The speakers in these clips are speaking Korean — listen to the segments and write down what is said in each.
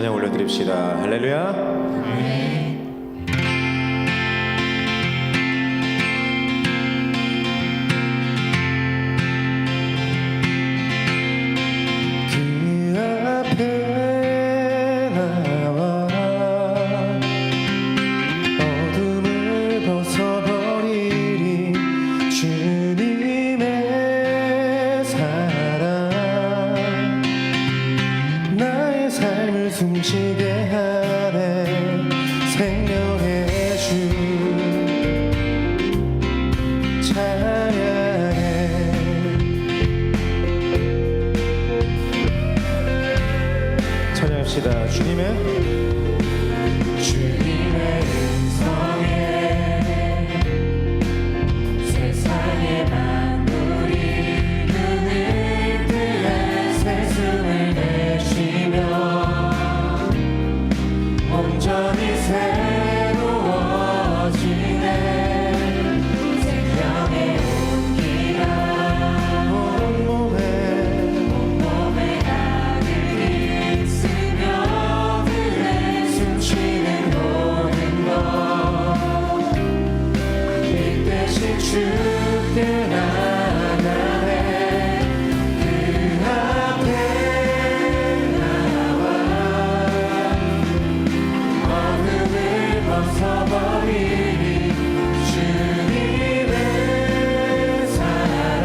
찬양 올려드립시다. 할렐루야. 그 앞에 나와 어둠을 벗어버리리 주님의 사랑 나의 삶을 숨쉬게 하네 생명의 주 찬양해 찬양합시다. 주님의 음성에 세상의 만물이 눈을 뜨해 새 숨을 내쉬며 온전히 새로워지네 생명의 온기가 온몸에 가득히 스며드네 숨쉬는 모든 것 이 뜻이 주께 나가네 그 앞에 나와 어둠을 벗어버리니 주님의 사랑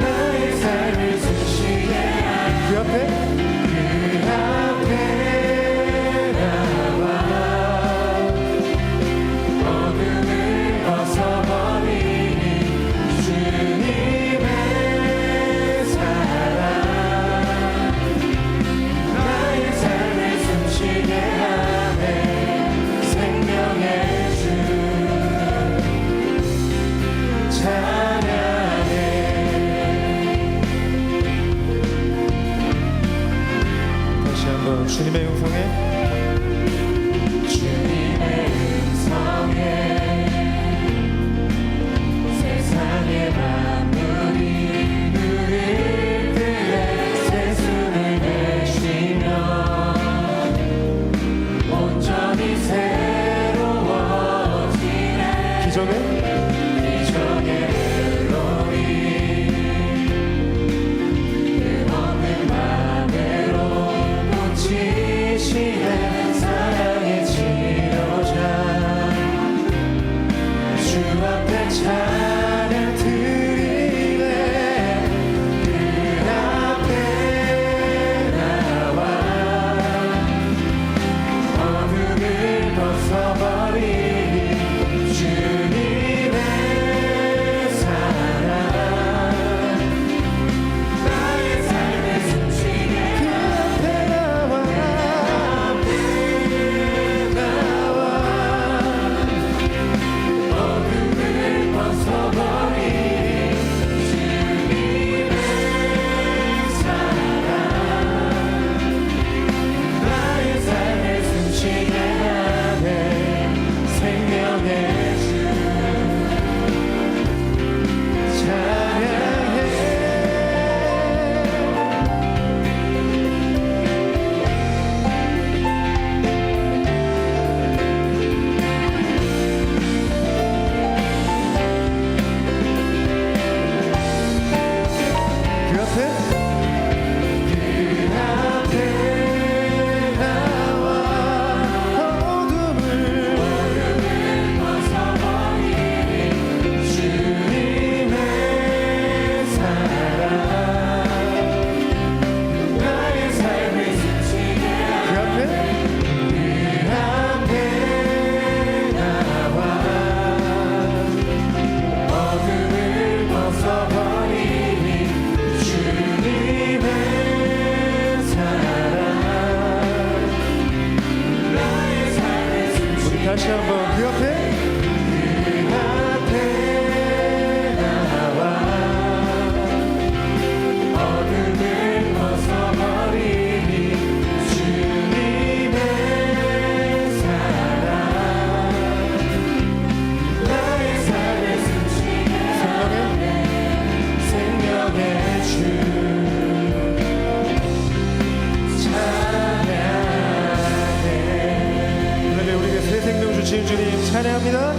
나의 삶을 숨쉬게 하네 그 앞에 나와 어둠을 벗어버리니 주님의 사랑 나의 삶을 숨쉬게 하네 생명의 주 찬양해 다시 한번 주님의 음성에 주님의 음성에 세상의 만물이 눈을 뜨해 새 숨을 내쉬며 온전히 새로워지네 기적의 멜로디 끝없는 맘으로 꽂히시네 사랑의 치료자 찬양합니다.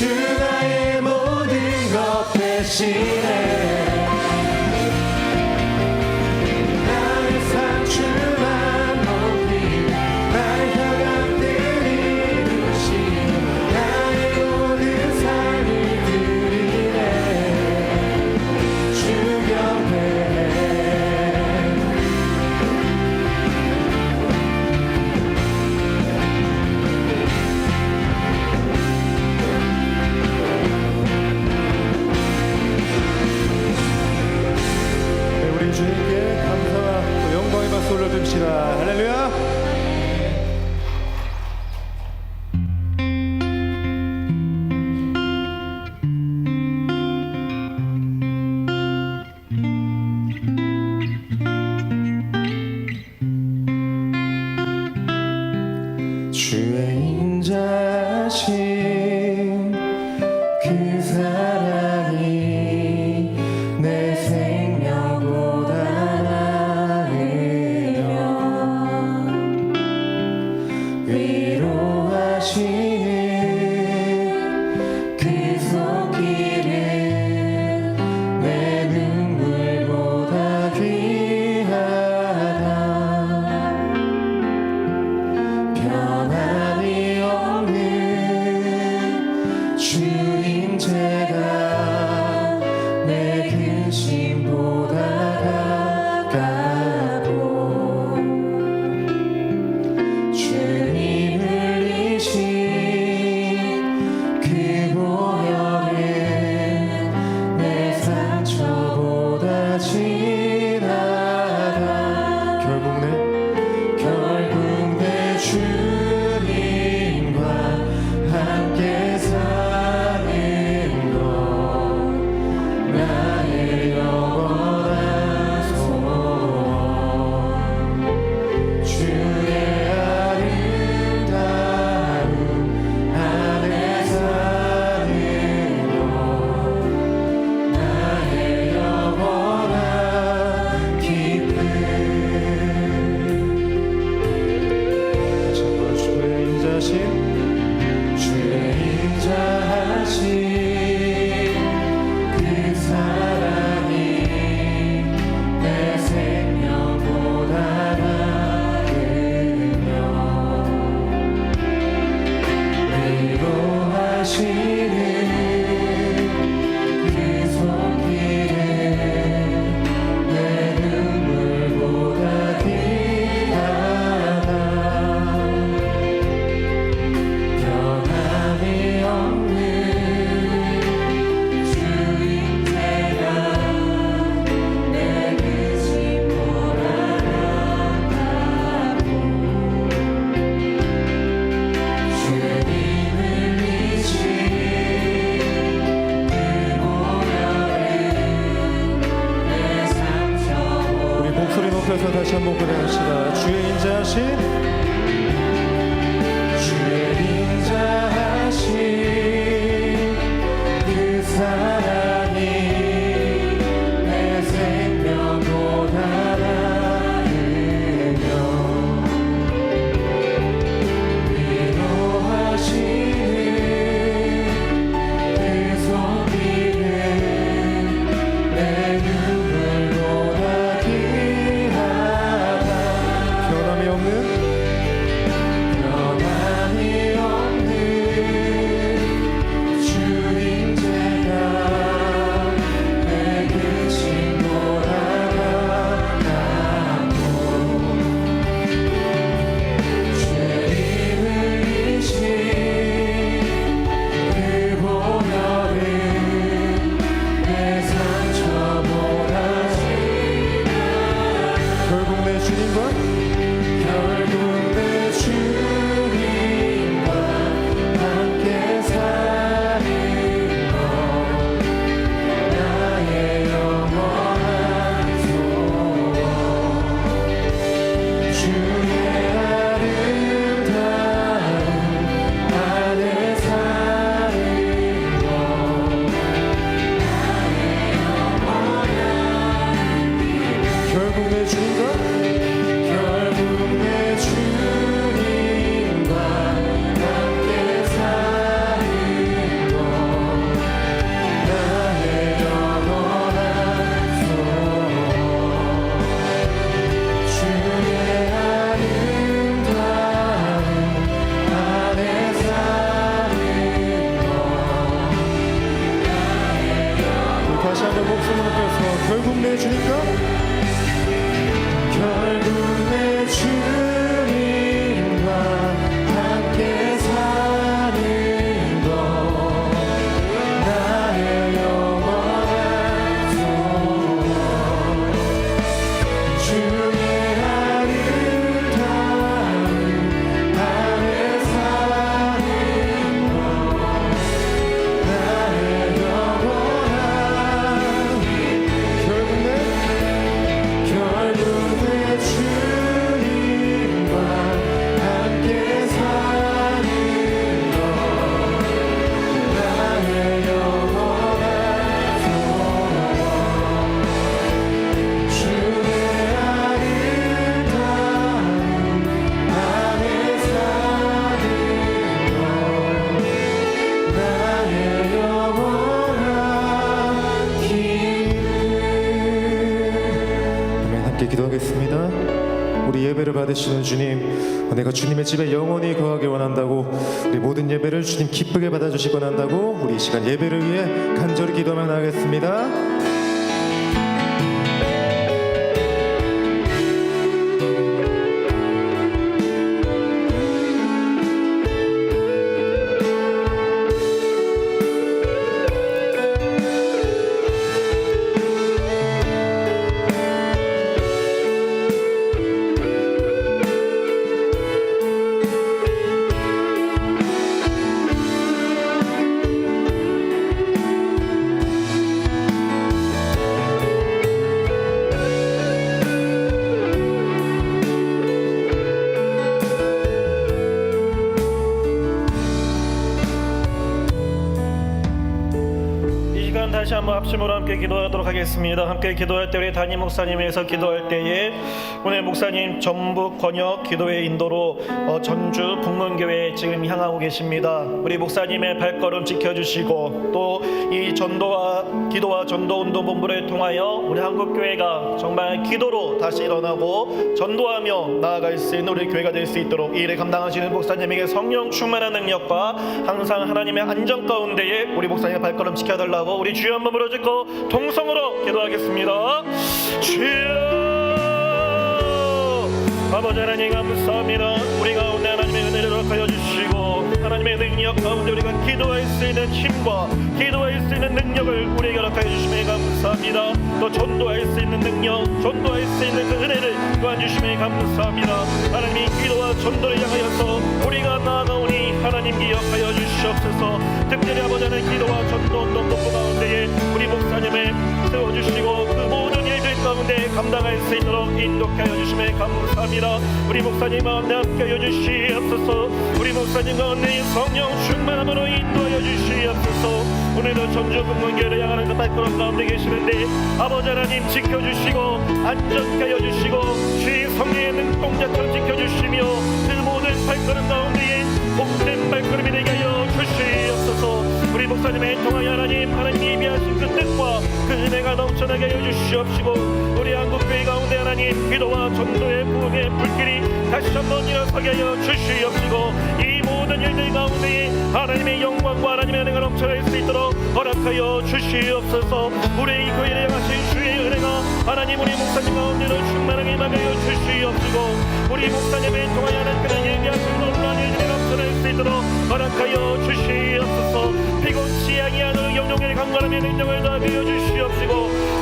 주 나의 모든 것 대신에 나의 상주만 높이네 나의 혈압들이 이루시네 나의 모든 삶을 드리네 주 곁에 주님께 감사와 또 영광의 박수 올려줍시다. 할렐루야. 주의 인자하신 그 사랑이 내 생명보다 위로하시는 그 손길을 주의 인자하신 그 사랑이 내 생명보다 나으며 위로하시는 그 손길에 내 눈물보다 귀하다 변함이 없는 주인제가 내 근심보다 낫다고 주님을 믿으신 그 모양은 내 상처보다 우리 목소리 높여서 다시 한번 고백합시다. 주의 인자하신 그 사랑이 내 생명보다 나으며 위로하시는 그 손길은 내 눈물보다 귀하다 변함이 없는 주인제가 내 근심보다 낫다고 죄인을 이신 그 보혈은 내 상처보다 결국 내 주님과 함께 사는 것 나의 영원한 소원 주의 아름다운 안에 사는 것 나의 영원한 결국 내 주님과 함께 사는 것 나의 영원한 소원 주의 아름다운 안에 사는 것 나의 영원한 다시 한번 목소리 높여서 결국 내 주님과 함께 사는 것 나의 영원한 소원 주의 아름다운 안에 사는 것 나의 영원한 결국 내 주님과 함께 사는 것 나의 영원한 소원 주의 아름다운 안에 사는 것 나의 영원한 기쁨 아멘. 함께 기도하겠습니다. 우리 예배를 받으시는 주님, 내가 주님의 집에 영원히 거하기 원한다고 우리 모든 예배를 주님 기쁘게 받아주시기 원한다고 우리 이 시간 예배를 위해 간절히 기도하며 나가겠습니다. 다시 한번 합심으로 함께 기도하도록 하겠습니다. 함께 기도할 때 우리 담임 목사님 위해서 기도할 때에 오늘 목사님 전북 권역 기도회 인도로 전주 북문교회에 지금 향하고 계십니다. 우리 목사님의 발걸음 지켜주시고 또 이 전도와 기도와 전도운동본부를 통하여 우리 한국교회가 정말 기도로 다시 일어나고 전도하며 나아갈 수 있는 우리 교회가 될 수 있도록 이 일을 감당하시는 목사님에게 성령 충만한 능력과 항상 하나님의 안전 가운데에 우리 목사님의 발걸음 지켜달라고 우리 주여 한번 부르짖고 동성으로 기도하겠습니다. 주여 아버지 하나님 감사합니다. 우리 가운데 하나님의 은혜를 허락하여 주시고 하나님의 능력 가운데 우리가 기도할 수 있는 힘과 기도할 수 있는 능력을 우리에게 허락하여 주심에 감사합니다. 또 전도할 수 있는 능력, 전도할 수 있는 그 은혜를 또한 주심에 감사합니다. 하나님이 기도와 전도를 향하여서 우리가 나아가오니 하나님 기억하여 주시옵소서. 특별히 아버지 하나님 기도와 전도 운동본부 가운데에 우리 목사님을 세워주시고 그 모든 일들 가운데 감당할 수 있도록 인도하여 주심에 감사합니다. 우리 목사님 가운데 함께하여 주시옵소서. 우리 목사님 가운데 성령 충만함으로 인도하여 주시옵소서. 오늘도 전주 북문교회를 향하는 그 발걸음 가운데 계시는데 아버지 하나님 지켜주시고 안전케 하여 주시고 주의 성령의 눈동자처럼 지켜주시며 그 모든 발걸음 가운데에 복된 발걸음이 되게 하여 주시옵소서. 우리 목사님의 통하여 하나님이 예비하신 그 뜻과 그 은혜가 넘쳐나게 하여 주시옵시고 우리 한국교회 가운데 하나님 기도와 전도의 부흥의 불길이 다시 한번 일어서게 하여 주시옵시고 이 모든 일들 가운데 하나님의 영광과 하나님의 은혜가 넘쳐날 수 있도록 허락하여 주시옵소서. 우리 이 교회를 향하신 주의 은혜가 하나님 우리 목사님 가운데로 충만하게 임하여 주시옵시고 우리 목사님의 통하여 하나님께서 예비하신 놀라운 일들이 넘쳐날 수 있도록 허락하여 주시옵소서. 피곤치 아니하도록 영영의 강건함의 능력을 더하여 주시옵시고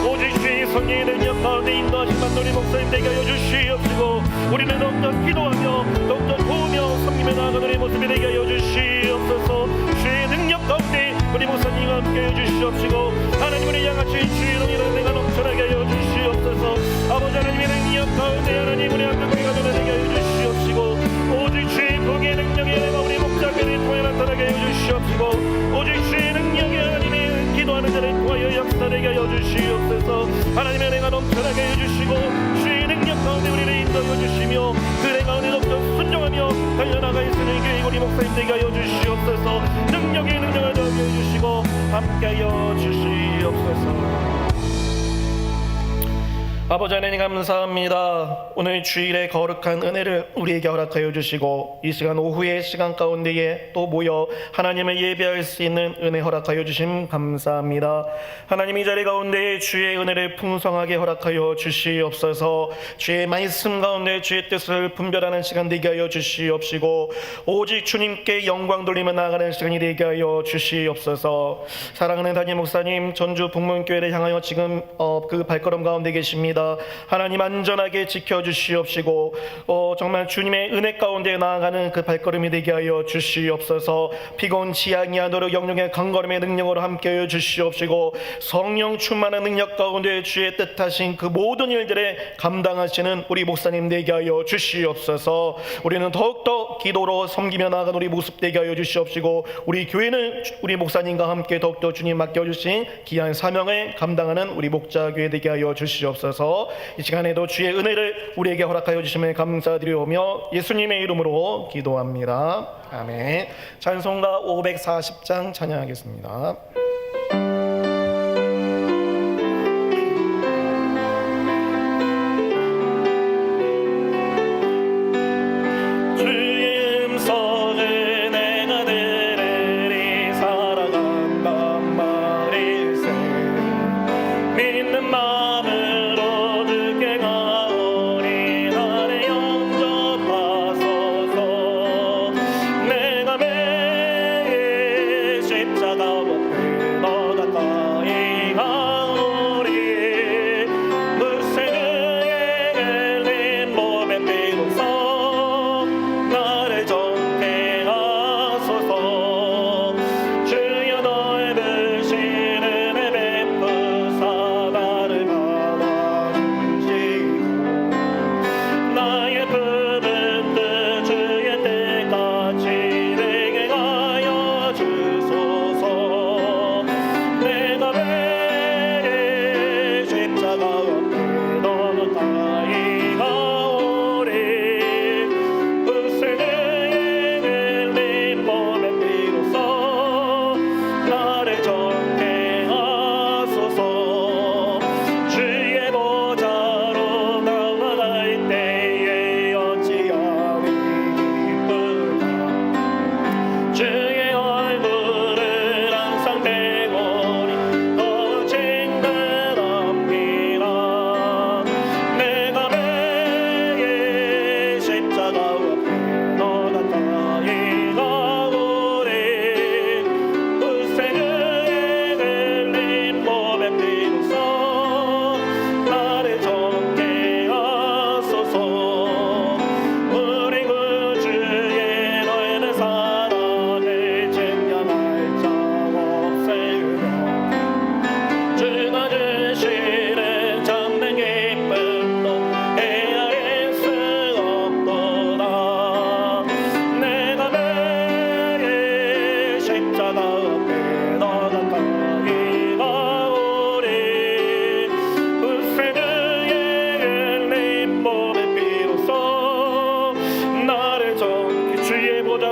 오직 주의 성령의 능력 가운데 인도하신 만노리 목사님 되게 하여 주시옵시고 우리는 더욱더 기도하며 더욱더 도우며 섬기며 나아가는 우리 모습이 되게 하여 주시옵소서. 주의 능력 가운데 우리 목사님과 함께 하여 주시옵시고 하나님을 향하신 주의 은혜가 내가 넘쳐나게 하여 주시옵소서. 아버지 하나님의 능력 가운데 하나님 우리 한국교회가 되게 하여 주시옵시고 오직 주의 복의 능력이 내가 우리 목자들을 통해 나타나게 하여 주시옵시고 오직 주의 능력이 하나님의 기도하는 자를 통하여 역사되게 하여 주시옵소서. 하나님의 은혜가 넘쳐나게 해주시고 주의 능력 가운데 우리를 인도하여 주시며 그 은혜 가운데 더욱더 순종하며 달려나갈 수 있는 교회 우리 목사님 되게 하여 주시옵소서. 능력의 능력을 더하여 주시고 함께하여 주시옵소서. 아버지 하나님 감사합니다. 오늘 주일에 거룩한 은혜를 우리에게 허락하여 주시고 이 시간 오후의 시간 가운데에 또 모여 하나님을 예배할 수 있는 은혜 허락하여 주심 감사합니다. 하나님 이 자리 가운데 주의 은혜를 풍성하게 허락하여 주시옵소서. 주의 말씀 가운데 주의 뜻을 분별하는 시간 되게 하여 주시옵시고 오직 주님께 영광 돌리며 나아가는 시간이 되게 하여 주시옵소서. 사랑하는 담임 목사님 전주 북문교회를 향하여 지금 그 발걸음 가운데 계십니다. 하나님 안전하게 지켜주시옵시고 정말 주님의 은혜 가운데 나아가는 그 발걸음이 되게 하여 주시옵소서. 피곤치 아니하도록 영령의 강걸음의 능력으로 함께하여 주시옵시고 성령 충만한 능력 가운데 주의 뜻하신 그 모든 일들에 감당하시는 우리 목사님 되게 하여 주시옵소서. 우리는 더욱더 기도로 섬기며 나아가는 우리 모습 되게 하여 주시옵시고 우리 교회는 우리 목사님과 함께 더욱더 주님 맡겨주신 귀한 사명을 감당하는 우리 목자교회 되게 하여 주시옵소서. 이 시간에도 주의 은혜를 우리에게 허락하여 주심을 감사드리오며 예수님의 이름으로 기도합니다. 아멘. 찬송가 540장 찬양하겠습니다. 십자가와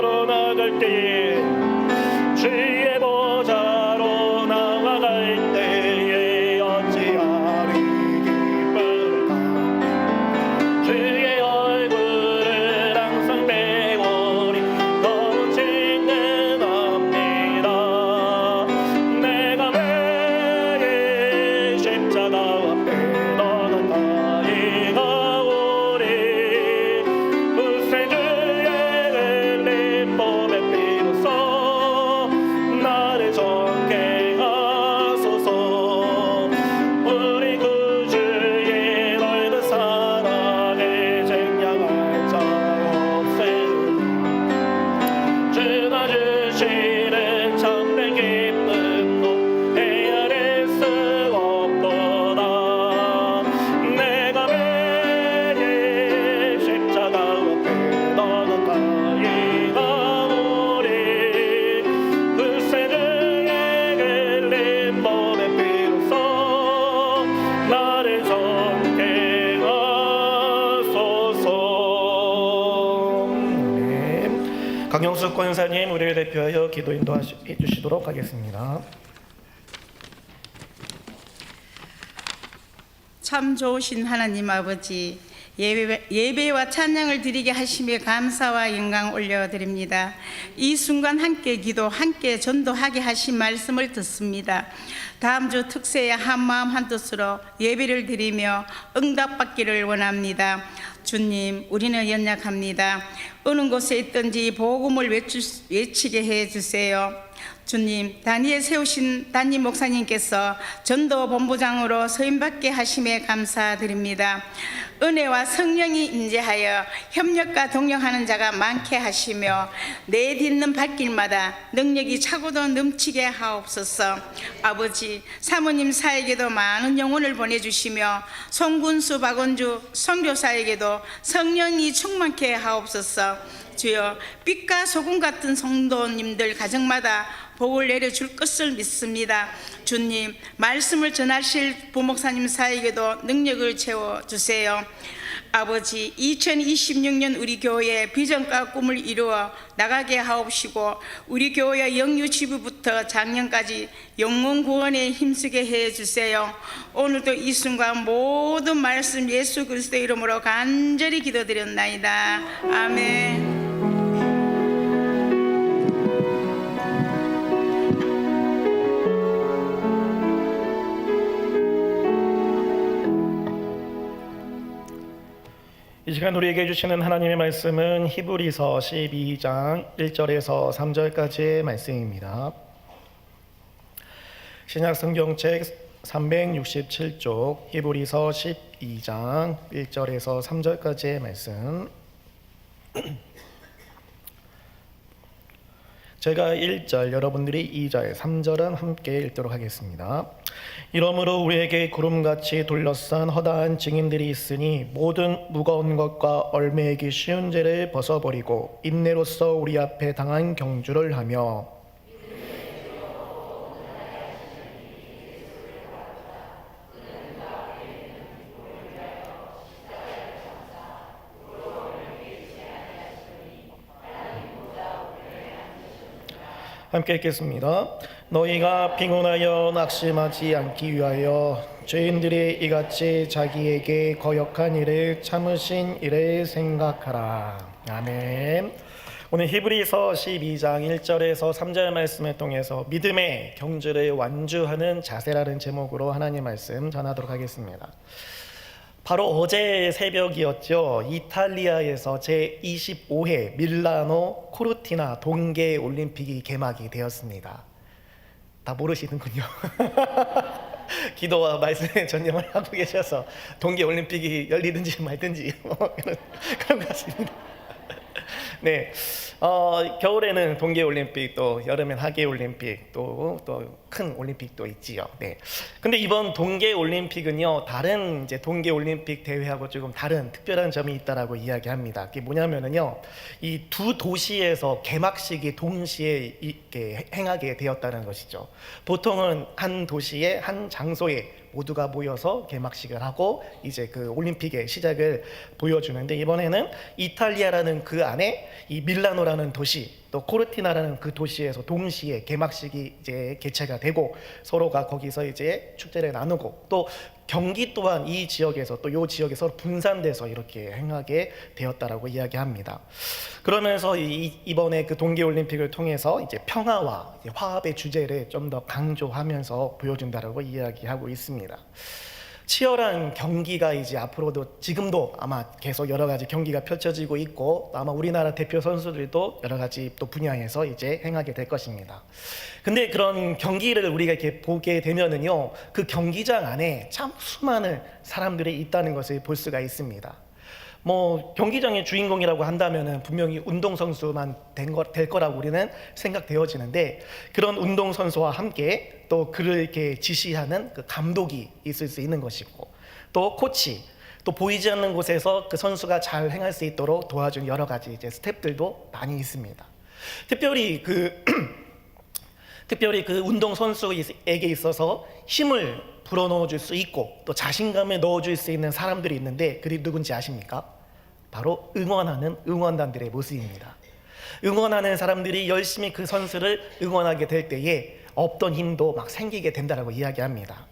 앞으로 나갈 때에 주의 보좌로 나아갈 때에 어찌하리 기쁠까. 주의 얼굴을 항상 배우리 너무 친근합니다. 내가 매일 십자가 앞에 너는 나의 가오리. 구세주의 흘린 몸의 피로써 나를 존귀하소서. 우리 구주의 넓은 사랑에 쟁량할 자 없으니 주가 주시는 참된 기쁨도 헤아릴 수 없도다. 내가 매일 십자가 앞에 너는 나의 가오리. 구세주의 흘린 몸의 피로써 나를 존귀하소서. 네. 강영숙 권사님 우리를 대표하여 기도 인도해 주시도록 하겠습니다. 참 좋으신 하나님 아버지, 예배와 찬양을 드리게 하심에 감사와 영광 올려드립니다. 이 순간 함께 기도, 함께 전도하게 하신 말씀을 듣습니다. 다음 주 특세에 한마음 한뜻으로 예배를 드리며 응답받기를 원합니다. 주님, 우리는 연약합니다. 어느 곳에 있든지 복음을 외치게 해주세요. 주님, 단위에 세우신 담임 목사님께서 전도 본부장으로 서임받게 하심에 감사드립니다. 은혜와 성령이 임재하여 협력과 동력하는 자가 많게 하시며 내딛는 발길마다 능력이 차고도 넘치게 하옵소서. 아버지, 사모님 사에게도 많은 영혼을 보내주시며 송군수 박원주 선교사에게도 성령이 충만케 하옵소서. 주여, 빛과 소금 같은 성도님들 가정마다 복을 내려줄 것을 믿습니다. 주님, 말씀을 전하실 부목사님 사에게도 능력을 채워주세요. 아버지, 2026년 우리 교회의 비전과 꿈을 이루어 나가게 하옵시고 우리 교회 영유지부부터 작년까지 영혼 구원에 힘쓰게 해주세요. 오늘도 이 순간 모든 말씀 예수 그리스도의 이름으로 간절히 기도드렸나이다. 아멘. 이 시간 우리에게 주시는 하나님의 말씀은 히브리서 12장 1절에서 3절까지의 말씀입니다. 신약 성경책 367쪽 히브리서 12장 1절에서 3절까지의 말씀. 제가 1절, 여러분들이 2절, 3절은 함께 읽도록 하겠습니다. 이러므로 우리에게 구름같이 둘러싼 허다한 증인들이 있으니 모든 무거운 것과 얼매이기 쉬운 죄를 벗어버리고 인내로써 우리 앞에 당한 경주를 하며 함께 읽겠습니다. 너희가 피곤하여 낙심하지 않기 위하여 죄인들이 이같이 자기에게 거역한 일을 참으신 일을 생각하라. 아멘. 오늘 히브리서 12장 1절에서 3절 말씀을 통해서 믿음의 경주를 완주하는 자세라는 제목으로 하나님 말씀 전하도록 하겠습니다. 바로 어제 새벽이었죠. 이탈리아에서 제25회 밀라노 코르티나 동계 올림픽이 개막이 되었습니다. 다 모르시는군요. 기도와 말씀에 전념을 하고 계셔서 동계 올림픽이 열리든지 말든지 그런 것 같습니다. 네, 겨울에는 동계 올림픽, 또 여름엔 하계 올림픽, 또 큰 올림픽도 있지요. 네. 근데 이번 동계 올림픽은요, 다른 이제 동계 올림픽 대회하고 조금 다른 특별한 점이 있다라고 이야기합니다. 그게 뭐냐면은요, 이 두 도시에서 개막식이 동시에 이렇게 행하게 되었다는 것이죠. 보통은 한 도시에 한 장소에 모두가 모여서 개막식을 하고 이제 그 올림픽의 시작을 보여주는데, 이번에는 이탈리아라는 그 안에 이 밀라노라는 도시, 또 코르티나라는 그 도시에서 동시에 개막식이 이제 개최가 되고 서로가 거기서 이제 축제를 나누고, 또 경기 또한 이 지역에서 또 이 지역에서 분산돼서 이렇게 행하게 되었다라고 이야기합니다. 그러면서 이번에 그 동계올림픽을 통해서 이제 평화와 이제 화합의 주제를 좀 더 강조하면서 보여준다라고 이야기하고 있습니다. 치열한 경기가 이제 앞으로도 지금도 아마 계속 여러 가지 경기가 펼쳐지고 있고, 아마 우리나라 대표 선수들도 여러 가지 또 분야에서 이제 행하게 될 것입니다. 근데 그런 경기를 우리가 이렇게 보게 되면은요, 그 경기장 안에 참 수많은 사람들이 있다는 것을 볼 수가 있습니다. 뭐 경기장의 주인공이라고 한다면은 분명히 운동선수만 될 거라고 우리는 생각되어지는데, 그런 운동선수와 함께 또 그를 이렇게 지시하는 그 감독이 있을 수 있는 것이고, 또 코치, 또 보이지 않는 곳에서 그 선수가 잘 행할 수 있도록 도와준 여러 가지 이제 스태프들도 많이 있습니다. 특별히 그 운동선수에게 있어서 힘을 불어넣어 줄 수 있고 또 자신감을 넣어줄 수 있는 사람들이 있는데, 그게 누군지 아십니까? 바로 응원하는 응원단들의 모습입니다. 응원하는 사람들이 열심히 그 선수를 응원하게 될 때에 없던 힘도 막 생기게 된다라고 이야기합니다.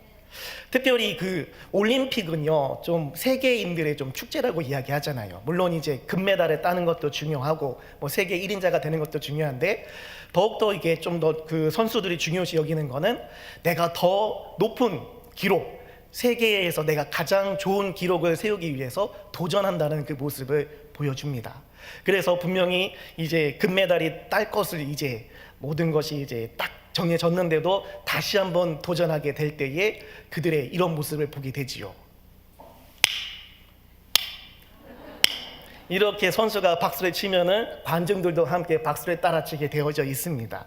특별히 그 올림픽은요, 좀 세계인들의 좀 축제라고 이야기하잖아요. 물론 이제 금메달을 따는 것도 중요하고 뭐 세계 1인자가 되는 것도 중요한데, 더욱더 이게 좀 더 그 선수들이 중요시 여기는 거는 내가 더 높은 기록, 세계에서 내가 가장 좋은 기록을 세우기 위해서 도전한다는 그 모습을 보여줍니다. 그래서 분명히 이제 금메달이 딸 것을 이제 모든 것이 이제 딱 정해졌는데도 다시 한번 도전하게 될 때에 그들의 이런 모습을 보게 되지요. 이렇게 선수가 박수를 치면은 관중들도 함께 박수를 따라치게 되어져 있습니다.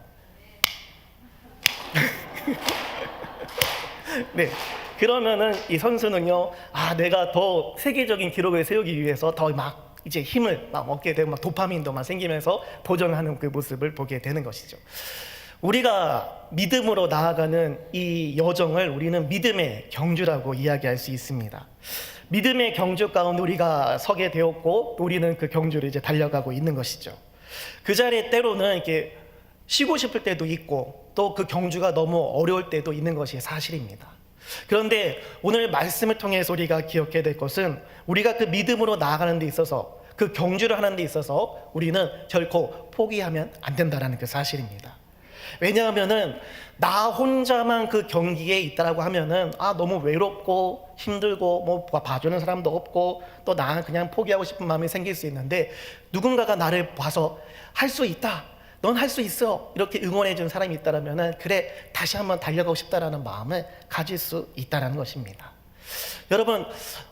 네. 그러면은 이 선수는요, 내가 더 세계적인 기록을 세우기 위해서 더 막 이제 힘을 막 얻게 되고 막 도파민도 막 생기면서 도전하는 그 모습을 보게 되는 것이죠. 우리가 믿음으로 나아가는 이 여정을 우리는 믿음의 경주라고 이야기할 수 있습니다. 믿음의 경주 가운데 우리가 서게 되었고, 우리는 그 경주를 이제 달려가고 있는 것이죠. 그 자리에 때로는 이렇게 쉬고 싶을 때도 있고, 또 그 경주가 너무 어려울 때도 있는 것이 사실입니다. 그런데 오늘 말씀을 통해서 우리가 기억해야 될 것은, 우리가 그 믿음으로 나아가는 데 있어서, 그 경주를 하는 데 있어서 우리는 결코 포기하면 안 된다는 그 사실입니다. 왜냐하면은 나 혼자만 그 경기에 있다라고 하면은 너무 외롭고 힘들고 뭐 봐주는 사람도 없고 또 나는 그냥 포기하고 싶은 마음이 생길 수 있는데, 누군가가 나를 봐서 할 수 있다, 넌 할 수 있어, 이렇게 응원해 준 사람이 있다라면은 그래, 다시 한번 달려가고 싶다라는 마음을 가질 수 있다라는 것입니다. 여러분,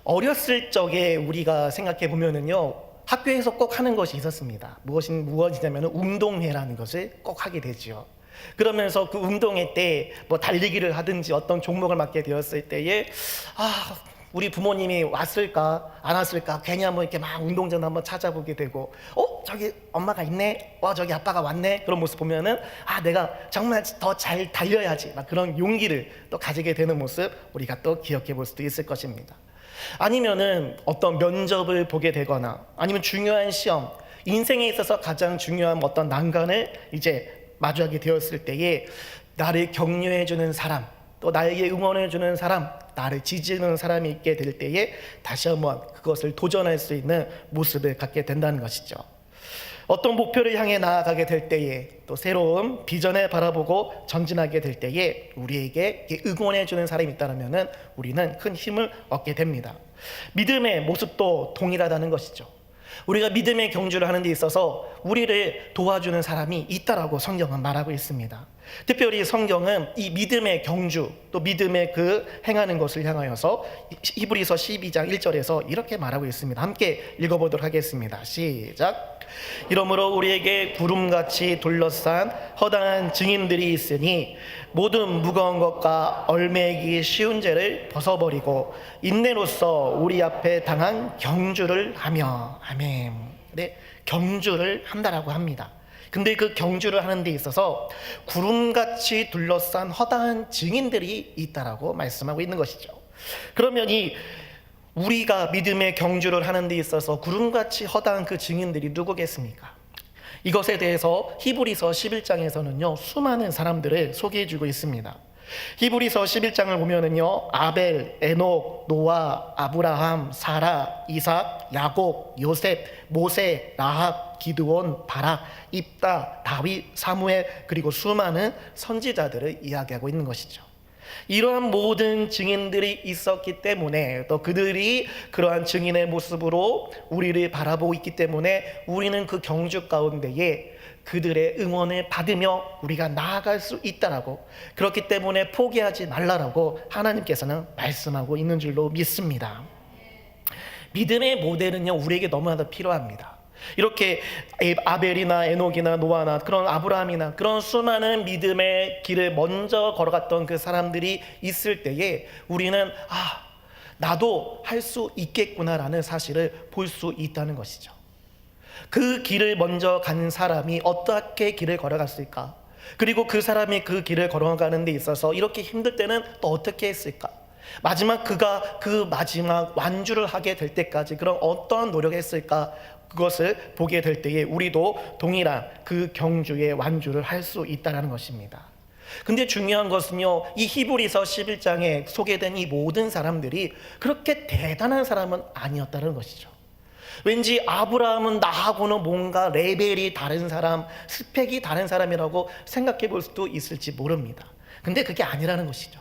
어렸을 적에 우리가 생각해 보면은요, 학교에서 꼭 하는 것이 있었습니다. 무엇이냐면은 운동회라는 것을 꼭 하게 되죠. 그러면서 그 운동회 때 뭐 달리기를 하든지 어떤 종목을 맡게 되었을 때에 우리 부모님이 왔을까 안 왔을까 괜히 한번 이렇게 막 운동장 한번 찾아보게 되고, 저기 엄마가 있네, 저기 아빠가 왔네, 그런 모습 보면은 내가 정말 더 잘 달려야지, 막 그런 용기를 또 가지게 되는 모습 우리가 또 기억해 볼 수도 있을 것입니다. 아니면은 어떤 면접을 보게 되거나, 아니면 중요한 시험, 인생에 있어서 가장 중요한 어떤 난관을 이제 마주하게 되었을 때에 나를 격려해 주는 사람, 또 나에게 응원해 주는 사람, 나를 지지하는 사람이 있게 될 때에 다시 한번 그것을 도전할 수 있는 모습을 갖게 된다는 것이죠. 어떤 목표를 향해 나아가게 될 때에, 또 새로운 비전을 바라보고 전진하게 될 때에 우리에게 응원해 주는 사람이 있다면 우리는 큰 힘을 얻게 됩니다. 믿음의 모습도 동일하다는 것이죠. 우리가 믿음의 경주를 하는 데 있어서 우리를 도와주는 사람이 있다라고 성경은 말하고 있습니다. 특별히 성경은 이 믿음의 경주, 또 믿음의 그 행하는 것을 향하여서 히브리서 12장 1절에서 이렇게 말하고 있습니다. 함께 읽어보도록 하겠습니다. 시작. 이러므로 우리에게 구름같이 둘러싼 허다한 증인들이 있으니 모든 무거운 것과 얽매이기 쉬운 죄를 벗어버리고 인내로써 우리 앞에 당한 경주를 하며. 아멘. 네, 경주를 한다라고 합니다. 근데 그 경주를 하는 데 있어서 구름같이 둘러싼 허다한 증인들이 있다라고 말씀하고 있는 것이죠. 그러면 우리가 믿음의 경주를 하는 데 있어서 구름같이 허다한 그 증인들이 누구겠습니까? 이것에 대해서 히브리서 11장에서는요 수많은 사람들을 소개해주고 있습니다. 히브리서 11장을 보면은요 아벨, 에녹, 노아, 아브라함, 사라, 이삭, 야곱, 요셉, 모세, 라합, 기드온, 바락, 입다, 다윗, 사무엘, 그리고 수많은 선지자들을 이야기하고 있는 것이죠. 이러한 모든 증인들이 있었기 때문에, 또 그들이 그러한 증인의 모습으로 우리를 바라보고 있기 때문에 우리는 그 경주 가운데에 그들의 응원을 받으며 우리가 나아갈 수 있다라고, 그렇기 때문에 포기하지 말라라고 하나님께서는 말씀하고 있는 줄로 믿습니다. 믿음의 모델은요 우리에게 너무나도 필요합니다. 이렇게 아벨이나 에녹이나 노아나 그런 아브라함이나 그런 수많은 믿음의 길을 먼저 걸어갔던 그 사람들이 있을 때에 우리는 나도 할 수 있겠구나라는 사실을 볼 수 있다는 것이죠. 그 길을 먼저 간 사람이 어떻게 길을 걸어갔을까? 그리고 그 사람이 그 길을 걸어가는 데 있어서 이렇게 힘들 때는 또 어떻게 했을까? 그가 그 마지막 완주를 하게 될 때까지 그런 어떠한 노력을 했을까? 그것을 보게 될 때에 우리도 동일한 그 경주의 완주를 할 수 있다는 것입니다. 근데 중요한 것은요 이 히브리서 11장에 소개된 이 모든 사람들이 그렇게 대단한 사람은 아니었다는 것이죠. 왠지 아브라함은 나하고는 뭔가 레벨이 다른 사람, 스펙이 다른 사람이라고 생각해 볼 수도 있을지 모릅니다. 근데 그게 아니라는 것이죠.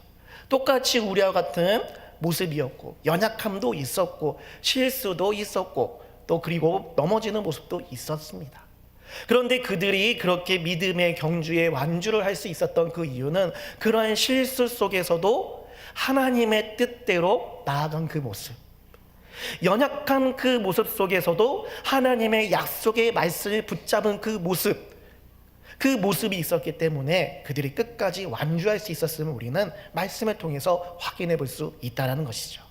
똑같이 우리와 같은 모습이었고 연약함도 있었고 실수도 있었고 또 그리고 넘어지는 모습도 있었습니다. 그런데 그들이 그렇게 믿음의 경주에 완주를 할 수 있었던 그 이유는 그러한 실수 속에서도 하나님의 뜻대로 나아간 그 모습, 연약한 그 모습 속에서도 하나님의 약속의 말씀을 붙잡은 그 모습이 있었기 때문에 그들이 끝까지 완주할 수 있었음을 우리는 말씀을 통해서 확인해 볼 수 있다는 것이죠.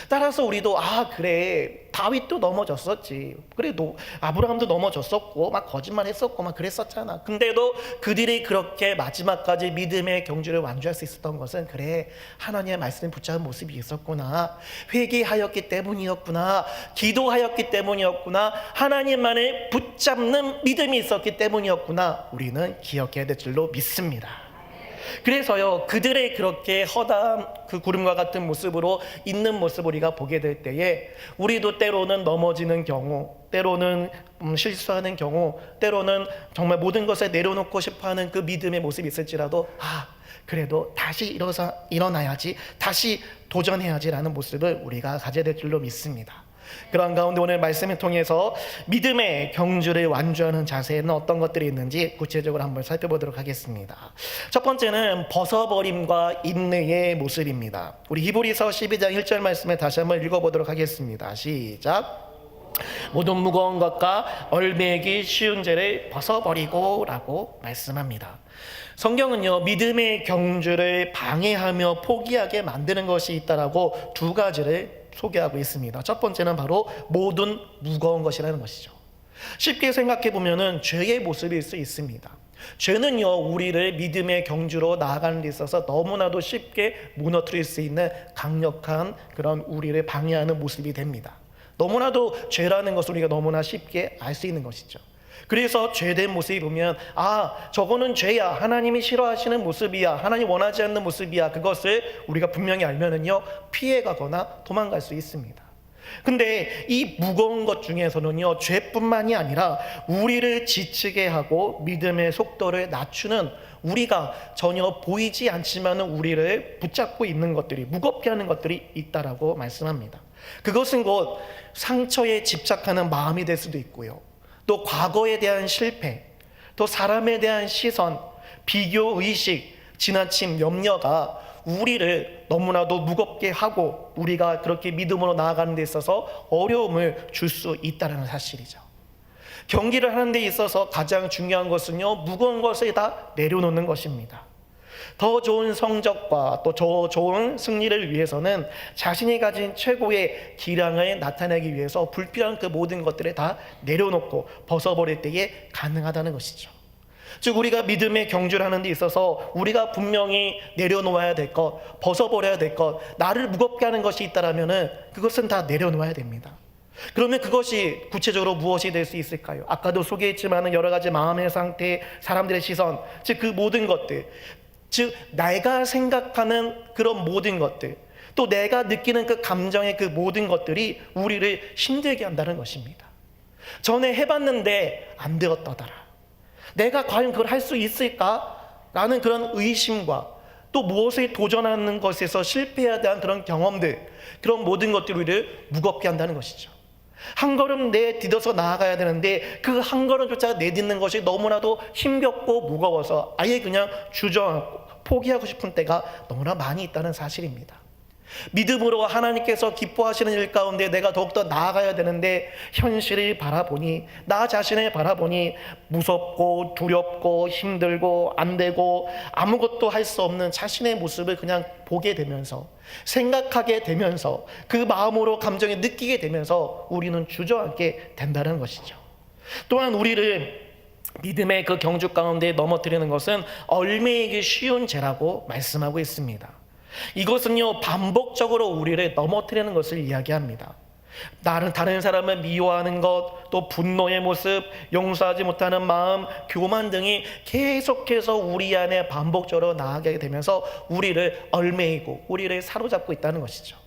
따라서 우리도 그래 다윗도 넘어졌었지, 그래 아브라함도 넘어졌었고 막 거짓말했었고 막 그랬었잖아. 근데도 그들이 그렇게 마지막까지 믿음의 경주를 완주할 수 있었던 것은 그래 하나님의 말씀을 붙잡은 모습이 있었구나, 회개하였기 때문이었구나, 기도하였기 때문이었구나, 하나님만을 붙잡는 믿음이 있었기 때문이었구나, 우리는 기억해야 될 줄로 믿습니다. 그래서요 그들의 그렇게 허다한 그 구름과 같은 모습으로 있는 모습을 우리가 보게 될 때에 우리도 때로는 넘어지는 경우, 때로는 실수하는 경우, 때로는 정말 모든 것을 내려놓고 싶어하는 그 믿음의 모습이 있을지라도 그래도 다시 일어나야지, 다시 도전해야지라는 모습을 우리가 가져야 될 줄로 믿습니다. 그런 가운데 오늘 말씀을 통해서 믿음의 경주를 완주하는 자세에는 어떤 것들이 있는지 구체적으로 한번 살펴보도록 하겠습니다. 첫 번째는 벗어버림과 인내의 모습입니다. 우리 히브리서 12장 1절 말씀을 다시 한번 읽어보도록 하겠습니다. 시작. 모든 무거운 것과 얼매기 쉬운 죄를 벗어버리고 라고 말씀합니다. 성경은요 믿음의 경주를 방해하며 포기하게 만드는 것이 있다라고 두 가지를 소개하고 있습니다. 첫 번째는 바로 모든 무거운 것이라는 것이죠. 쉽게 생각해 보면은 죄의 모습일 수 있습니다. 죄는요 우리를 믿음의 경주로 나아가는 데 있어서 너무나도 쉽게 무너뜨릴 수 있는 강력한 그런 우리를 방해하는 모습이 됩니다. 너무나도 죄라는 것을 우리가 너무나 쉽게 알 수 있는 것이죠. 그래서 죄된 모습이 보면 저거는 죄야, 하나님이 싫어하시는 모습이야, 하나님 원하지 않는 모습이야, 그것을 우리가 분명히 알면은요 피해가거나 도망갈 수 있습니다. 근데 이 무거운 것 중에서는요 죄뿐만이 아니라 우리를 지치게 하고 믿음의 속도를 낮추는, 우리가 전혀 보이지 않지만 우리를 붙잡고 있는 것들이, 무겁게 하는 것들이 있다라고 말씀합니다. 그것은 곧 상처에 집착하는 마음이 될 수도 있고요, 또 과거에 대한 실패, 또 사람에 대한 시선, 비교의식, 지나친 염려가 우리를 너무나도 무겁게 하고 우리가 그렇게 믿음으로 나아가는 데 있어서 어려움을 줄 수 있다는 사실이죠. 경기를 하는 데 있어서 가장 중요한 것은요 무거운 것을 다 내려놓는 것입니다. 더 좋은 성적과 또 더 좋은 승리를 위해서는 자신이 가진 최고의 기량을 나타내기 위해서 불필요한 그 모든 것들을 다 내려놓고 벗어버릴 때에 가능하다는 것이죠. 즉 우리가 믿음의 경주를 하는 데 있어서 우리가 분명히 내려놓아야 될 것, 벗어버려야 될 것, 나를 무겁게 하는 것이 있다라면은 그것은 다 내려놓아야 됩니다. 그러면 그것이 구체적으로 무엇이 될 수 있을까요? 아까도 소개했지만은 여러 가지 마음의 상태, 사람들의 시선, 즉 그 모든 것들, 즉 내가 생각하는 그런 모든 것들, 또 내가 느끼는 그 감정의 그 모든 것들이 우리를 힘들게 한다는 것입니다. 전에 해봤는데 안 되었다더라. 내가 과연 그걸 할 수 있을까? 라는 그런 의심과 또 무엇에 도전하는 것에서 실패해야 대한 그런 경험들, 그런 모든 것들이 우리를 무겁게 한다는 것이죠. 한 걸음 내딛어서 나아가야 되는데 그 한 걸음조차 내딛는 것이 너무나도 힘겹고 무거워서 아예 그냥 주저앉고 포기하고 싶은 때가 너무나 많이 있다는 사실입니다. 믿음으로 하나님께서 기뻐하시는 일 가운데 내가 더욱더 나아가야 되는데 현실을 바라보니, 나 자신을 바라보니 무섭고 두렵고 힘들고 안 되고 아무것도 할 수 없는 자신의 모습을 그냥 보게 되면서, 생각하게 되면서, 그 마음으로 감정에 느끼게 되면서 우리는 주저앉게 된다는 것이죠. 또한 우리를 믿음의 그 경주 가운데 넘어뜨리는 것은 얽매이기 쉬운 죄라고 말씀하고 있습니다. 이것은요, 반복적으로 우리를 넘어뜨리는 것을 이야기합니다. 다른 사람을 미워하는 것, 또 분노의 모습, 용서하지 못하는 마음, 교만 등이 계속해서 우리 안에 반복적으로 나아가게 되면서 우리를 얽매이고 우리를 사로잡고 있다는 것이죠.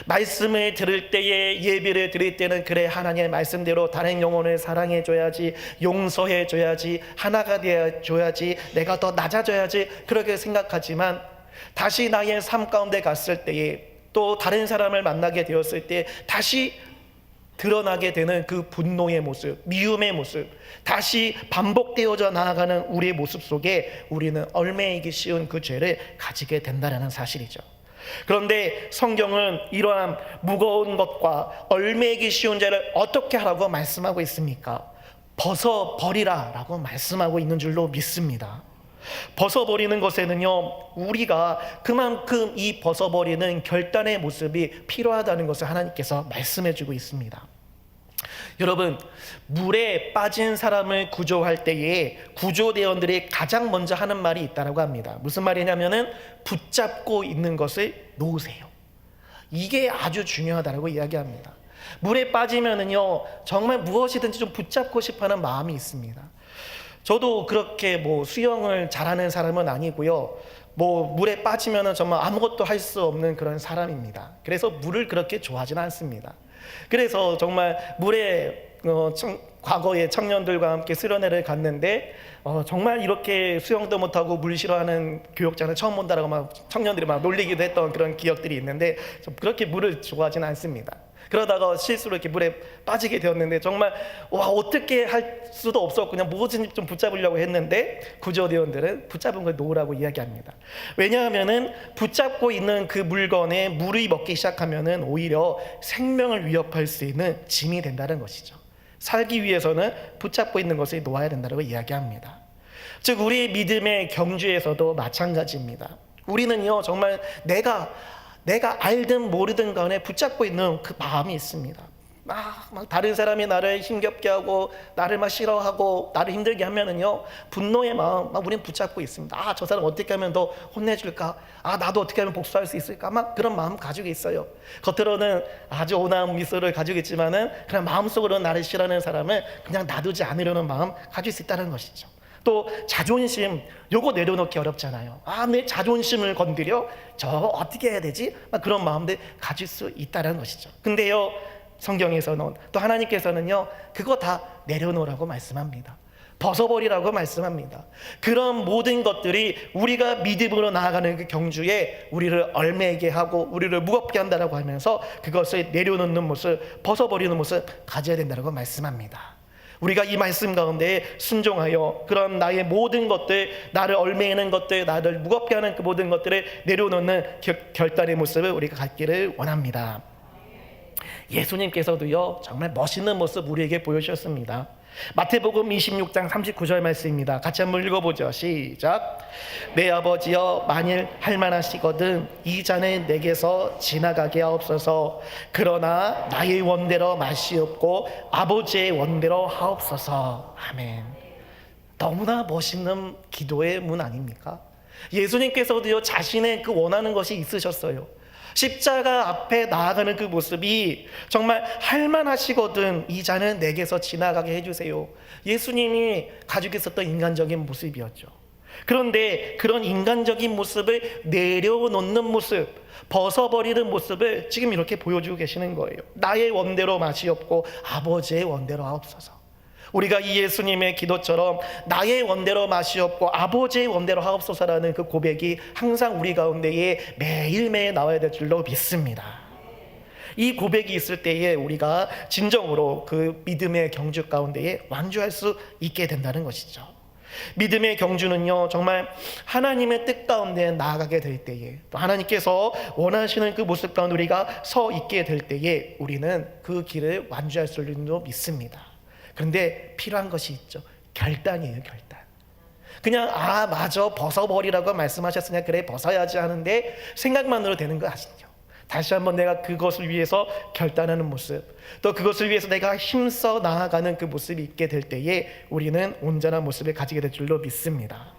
말씀을 들을 때에, 예배를 드릴 때는 그래 하나님의 말씀대로 다른 영혼을 사랑해줘야지, 용서해줘야지, 하나가 되어줘야지, 내가 더 낮아져야지, 그렇게 생각하지만 다시 나의 삶 가운데 갔을 때에, 또 다른 사람을 만나게 되었을 때 다시 드러나게 되는 그 분노의 모습, 미움의 모습, 다시 반복되어져 나아가는 우리의 모습 속에 우리는 얽매이기 쉬운 그 죄를 가지게 된다는 사실이죠. 그런데 성경은 이러한 무거운 것과 얽매이기 쉬운 죄를 어떻게 하라고 말씀하고 있습니까? 벗어버리라 라고 말씀하고 있는 줄로 믿습니다. 벗어버리는 것에는요, 우리가 그만큼 이 벗어버리는 결단의 모습이 필요하다는 것을 하나님께서 말씀해주고 있습니다. 여러분, 물에 빠진 사람을 구조할 때에 구조대원들이 가장 먼저 하는 말이 있다고 합니다. 무슨 말이냐면은 붙잡고 있는 것을 놓으세요. 이게 아주 중요하다고 이야기합니다. 물에 빠지면은요, 정말 무엇이든지 좀 붙잡고 싶어하는 마음이 있습니다. 저도 그렇게 수영을 잘하는 사람은 아니고요. 물에 빠지면은 정말 아무것도 할 수 없는 그런 사람입니다. 그래서 물을 그렇게 좋아하지는 않습니다. 그래서 정말 물에 과거에 청년들과 함께 수련회를 갔는데 정말 이렇게 수영도 못하고 물 싫어하는 교육자는 처음 본다라고 청년들이 놀리기도 했던 그런 기억들이 있는데, 그렇게 물을 좋아하지는 않습니다. 그러다가 실수로 이렇게 물에 빠지게 되었는데 정말 어떻게 할 수도 없었고 그냥 뭐든지 좀 붙잡으려고 했는데 구조대원들은 붙잡은 걸 놓으라고 이야기합니다. 왜냐하면은 붙잡고 있는 그 물건에 물이 먹기 시작하면은 오히려 생명을 위협할 수 있는 짐이 된다는 것이죠. 살기 위해서는 붙잡고 있는 것을 놓아야 된다고 이야기합니다. 즉 우리 믿음의 경주에서도 마찬가지입니다. 우리는요, 정말 내가 알든 모르든 간에 붙잡고 있는 그 마음이 있습니다. 막 다른 사람이 나를 힘겹게 하고 나를 싫어하고 나를 힘들게 하면은요, 분노의 마음 우리는 붙잡고 있습니다. 저 사람 어떻게 하면 더 혼내줄까? 나도 어떻게 하면 복수할 수 있을까? 그런 마음 가지고 있어요. 겉으로는 아주 온화한 미소를 가지고 있지만은 그냥 마음속으로는 나를 싫어하는 사람을 그냥 놔두지 않으려는 마음 가질 수 있다는 것이죠. 또 자존심, 요거 내려놓기 어렵잖아요. 내 자존심을 건드려? 저 어떻게 해야 되지? 그런 마음들 가질 수 있다는 것이죠. 근데요, 성경에서는 또 하나님께서는요, 그거 다 내려놓으라고 말씀합니다. 벗어버리라고 말씀합니다. 그런 모든 것들이 우리가 믿음으로 나아가는 그 경주에 우리를 얽매이게 하고 우리를 무겁게 한다라고 하면서 그것을 내려놓는 모습, 벗어버리는 모습 가져야 된다고 말씀합니다. 우리가 이 말씀 가운데 순종하여 그런 나의 모든 것들, 나를 얽매이는 것들, 나를 무겁게 하는 그 모든 것들을 내려놓는 결단의 모습을 우리가 갖기를 원합니다. 예수님께서도요, 정말 멋있는 모습 우리에게 보여주셨습니다. 마태복음 26장 39절 말씀입니다. 같이 한번 읽어보죠. 시작. 내 아버지여, 만일 할만하시거든 이 잔을 내게서 지나가게 하옵소서. 그러나 나의 원대로 마시옵고 아버지의 원대로 하옵소서. 아멘. 너무나 멋있는 기도의 문 아닙니까? 예수님께서도요, 자신의 그 원하는 것이 있으셨어요. 십자가 앞에 나아가는 그 모습이 정말 할만하시거든 이 잔을 내게서 지나가게 해주세요. 예수님이 가지고 있었던 인간적인 모습이었죠. 그런데 그런 인간적인 모습을 내려놓는 모습, 벗어버리는 모습을 지금 이렇게 보여주고 계시는 거예요. 나의 원대로 마시옵고 아버지의 원대로 하옵소서. 우리가 이 예수님의 기도처럼 나의 원대로 마시옵고 아버지의 원대로 하옵소서라는 그 고백이 항상 우리 가운데에 매일매일 나와야 될 줄로 믿습니다. 이 고백이 있을 때에 우리가 진정으로 그 믿음의 경주 가운데에 완주할 수 있게 된다는 것이죠. 믿음의 경주는요, 정말 하나님의 뜻 가운데 나아가게 될 때에, 또 하나님께서 원하시는 그 모습 가운데 우리가 서 있게 될 때에 우리는 그 길을 완주할 줄로 믿습니다. 그런데 필요한 것이 있죠. 결단이에요, 결단. 그냥 맞아 벗어버리라고 말씀하셨으니까 그래 벗어야지 하는데 생각만으로 되는 거 아시죠? 다시 한번 내가 그것을 위해서 결단하는 모습, 또 그것을 위해서 내가 힘써 나아가는 그 모습이 있게 될 때에 우리는 온전한 모습을 가지게 될 줄로 믿습니다.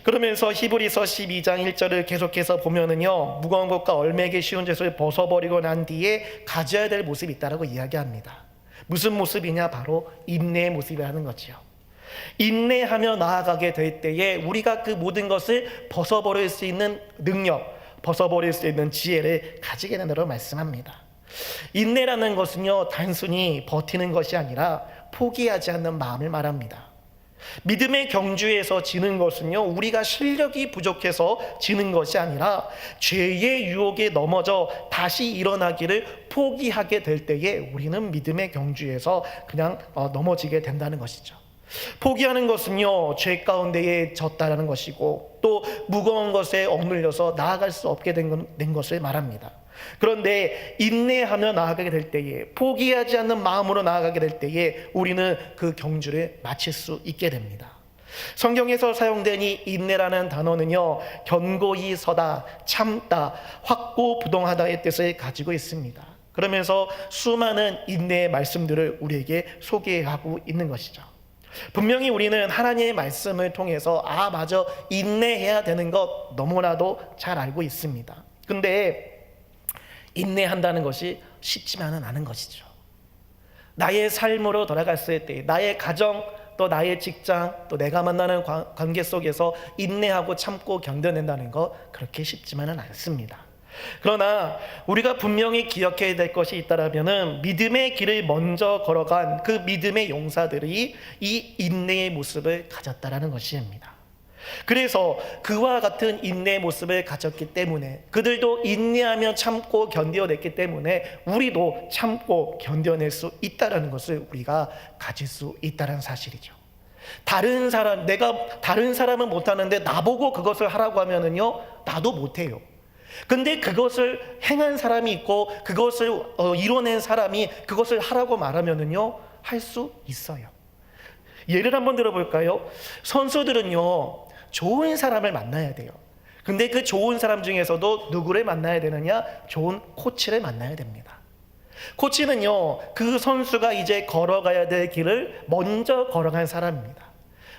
그러면서 히브리서 12장 1절을 계속해서 보면은요, 무거운 것과 얼매기 쉬운 죄를 벗어버리고 난 뒤에 가져야 될 모습이 있다라고 이야기합니다. 무슨 모습이냐? 바로 인내의 모습이라는 거지요. 인내하며 나아가게 될 때에 우리가 그 모든 것을 벗어버릴 수 있는 능력, 벗어버릴 수 있는 지혜를 가지게 된다고 말씀합니다. 인내라는 것은요, 단순히 버티는 것이 아니라 포기하지 않는 마음을 말합니다. 믿음의 경주에서 지는 것은요, 우리가 실력이 부족해서 지는 것이 아니라 죄의 유혹에 넘어져 다시 일어나기를 포기하게 될 때에 우리는 믿음의 경주에서 그냥 넘어지게 된다는 것이죠. 포기하는 것은요, 죄 가운데에 졌다라는 것이고 또 무거운 것에 억눌려서 나아갈 수 없게 된 것을 말합니다. 그런데 인내하며 나아가게 될 때에, 포기하지 않는 마음으로 나아가게 될 때에 우리는 그 경주를 마칠 수 있게 됩니다. 성경에서 사용된 이 인내라는 단어는요, 견고히 서다, 참다, 확고부동하다의 뜻을 가지고 있습니다. 그러면서 수많은 인내의 말씀들을 우리에게 소개하고 있는 것이죠. 분명히 우리는 하나님의 말씀을 통해서 맞아, 인내해야 되는 것 너무나도 잘 알고 있습니다. 근데 인내한다는 것이 쉽지만은 않은 것이죠. 나의 삶으로 돌아갔을 때, 나의 가정, 또 나의 직장, 또 내가 만나는 관계 속에서 인내하고 참고 견뎌낸다는 것 그렇게 쉽지만은 않습니다. 그러나 우리가 분명히 기억해야 될 것이 있다라면은 믿음의 길을 먼저 걸어간 그 믿음의 용사들이 이 인내의 모습을 가졌다라는 것입니다. 그래서 그와 같은 인내의 모습을 가졌기 때문에, 그들도 인내하며 참고 견뎌냈기 때문에 우리도 참고 견뎌낼 수 있다는 것을 우리가 가질 수 있다는 사실이죠. 다른 사람은 못하는데 나보고 그것을 하라고 하면은요, 나도 못해요. 근데 그것을 행한 사람이 있고 그것을 이뤄낸 사람이 그것을 하라고 말하면은요, 할 수 있어요. 예를 한번 들어볼까요? 선수들은요, 좋은 사람을 만나야 돼요. 근데 그 좋은 사람 중에서도 누구를 만나야 되느냐? 좋은 코치를 만나야 됩니다. 코치는요, 그 선수가 이제 걸어가야 될 길을 먼저 걸어간 사람입니다.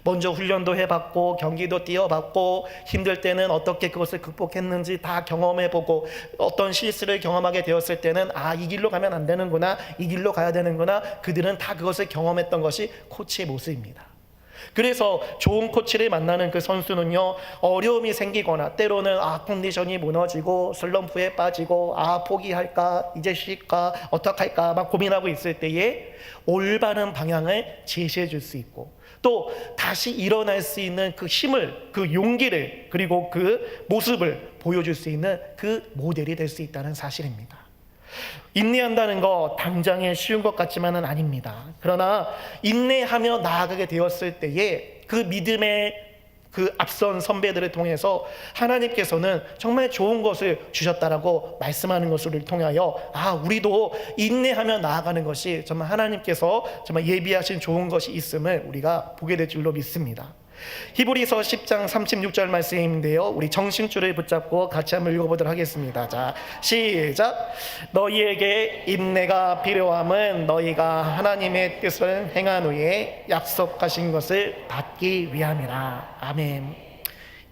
먼저 훈련도 해봤고 경기도 뛰어봤고 힘들 때는 어떻게 그것을 극복했는지 다 경험해보고, 어떤 실수를 경험하게 되었을 때는 이 길로 가면 안 되는구나, 이 길로 가야 되는구나, 그들은 다 그것을 경험했던 것이 코치의 모습입니다. 그래서 좋은 코치를 만나는 그 선수는요, 어려움이 생기거나 때로는 컨디션이 무너지고 슬럼프에 빠지고 포기할까, 이제 쉴까, 어떡할까 막 고민하고 있을 때에 올바른 방향을 제시해 줄 수 있고, 또 다시 일어날 수 있는 그 힘을, 그 용기를, 그리고 그 모습을 보여줄 수 있는 그 모델이 될 수 있다는 사실입니다. 인내한다는 거 당장에 쉬운 것 같지만은 아닙니다. 그러나 인내하며 나아가게 되었을 때에 그 믿음의 그 앞선 선배들을 통해서 하나님께서는 정말 좋은 것을 주셨다라고 말씀하는 것을 통하여 우리도 인내하며 나아가는 것이 정말 하나님께서 정말 예비하신 좋은 것이 있음을 우리가 보게 될 줄로 믿습니다. 히브리서 10장 36절 말씀인데요, 우리 정신줄을 붙잡고 같이 한번 읽어보도록 하겠습니다. 자, 시작. 너희에게 인내가 필요함은 너희가 하나님의 뜻을 행한 후에 약속하신 것을 받기 위함이라. 아멘.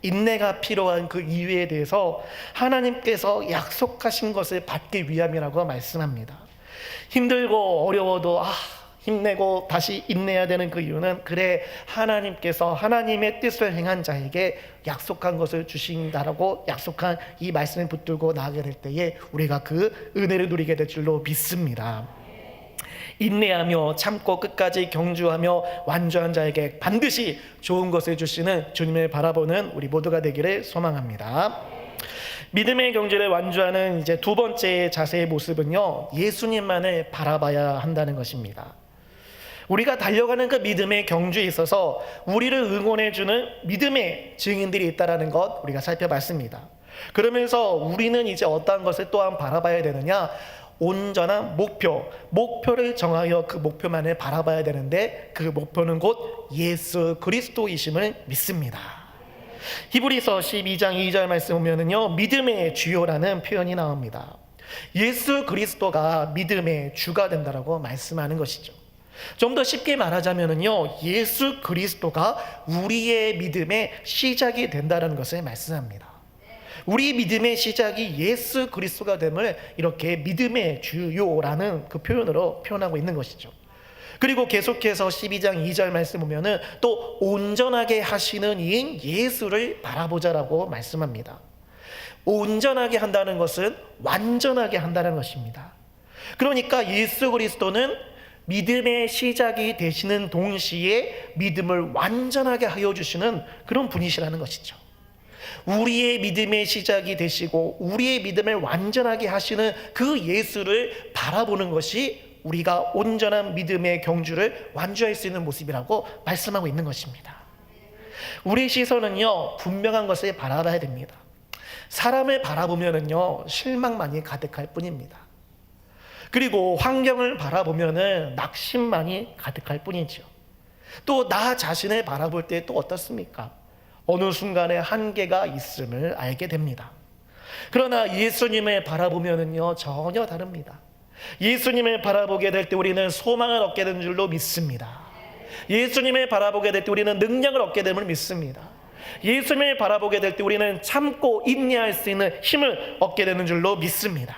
인내가 필요한 그 이유에 대해서 하나님께서 약속하신 것을 받기 위함이라고 말씀합니다. 힘들고 어려워도 힘내고 다시 인내해야 되는 그 이유는, 그래, 하나님께서 하나님의 뜻을 행한 자에게 약속한 것을 주신다라고 약속한 이 말씀을 붙들고 나아가게 될 때에 우리가 그 은혜를 누리게 될 줄로 믿습니다. 인내하며 참고 끝까지 경주하며 완주한 자에게 반드시 좋은 것을 주시는 주님을 바라보는 우리 모두가 되기를 소망합니다. 믿음의 경주를 완주하는 이제 두 번째 자세의 모습은요, 예수님만을 바라봐야 한다는 것입니다. 우리가 달려가는 그 믿음의 경주에 있어서 우리를 응원해주는 믿음의 증인들이 있다는 것 우리가 살펴봤습니다. 그러면서 우리는 이제 어떠한 것을 또한 바라봐야 되느냐, 온전한 목표를 정하여 그 목표만을 바라봐야 되는데, 그 목표는 곧 예수 그리스도이심을 믿습니다. 히브리서 12장 2절 말씀 보면은요, 믿음의 주요라는 표현이 나옵니다. 예수 그리스도가 믿음의 주가 된다라고 말씀하는 것이죠. 좀 더 쉽게 말하자면은요, 예수 그리스도가 우리의 믿음의 시작이 된다는 것을 말씀합니다. 우리 믿음의 시작이 예수 그리스도가 됨을 이렇게 믿음의 주요라는 그 표현으로 표현하고 있는 것이죠. 그리고 계속해서 12장 2절 말씀 보면은 또 온전하게 하시는 이인 예수를 바라보자라고 말씀합니다. 온전하게 한다는 것은 완전하게 한다는 것입니다. 그러니까 예수 그리스도는 믿음의 시작이 되시는 동시에 믿음을 완전하게 하여 주시는 그런 분이시라는 것이죠. 우리의 믿음의 시작이 되시고 우리의 믿음을 완전하게 하시는 그 예수를 바라보는 것이 우리가 온전한 믿음의 경주를 완주할 수 있는 모습이라고 말씀하고 있는 것입니다. 우리의 시선은요, 분명한 것을 바라봐야 됩니다. 사람을 바라보면은요, 실망만이 가득할 뿐입니다. 그리고 환경을 바라보면은 낙심만이 가득할 뿐이죠. 또 나 자신을 바라볼 때 또 어떻습니까? 어느 순간에 한계가 있음을 알게 됩니다. 그러나 예수님을 바라보면은요, 전혀 다릅니다. 예수님을 바라보게 될 때 우리는 소망을 얻게 되는 줄로 믿습니다. 예수님을 바라보게 될 때 우리는 능력을 얻게 됨을 믿습니다. 예수님을 바라보게 될 때 우리는 참고 인내할 수 있는 힘을 얻게 되는 줄로 믿습니다.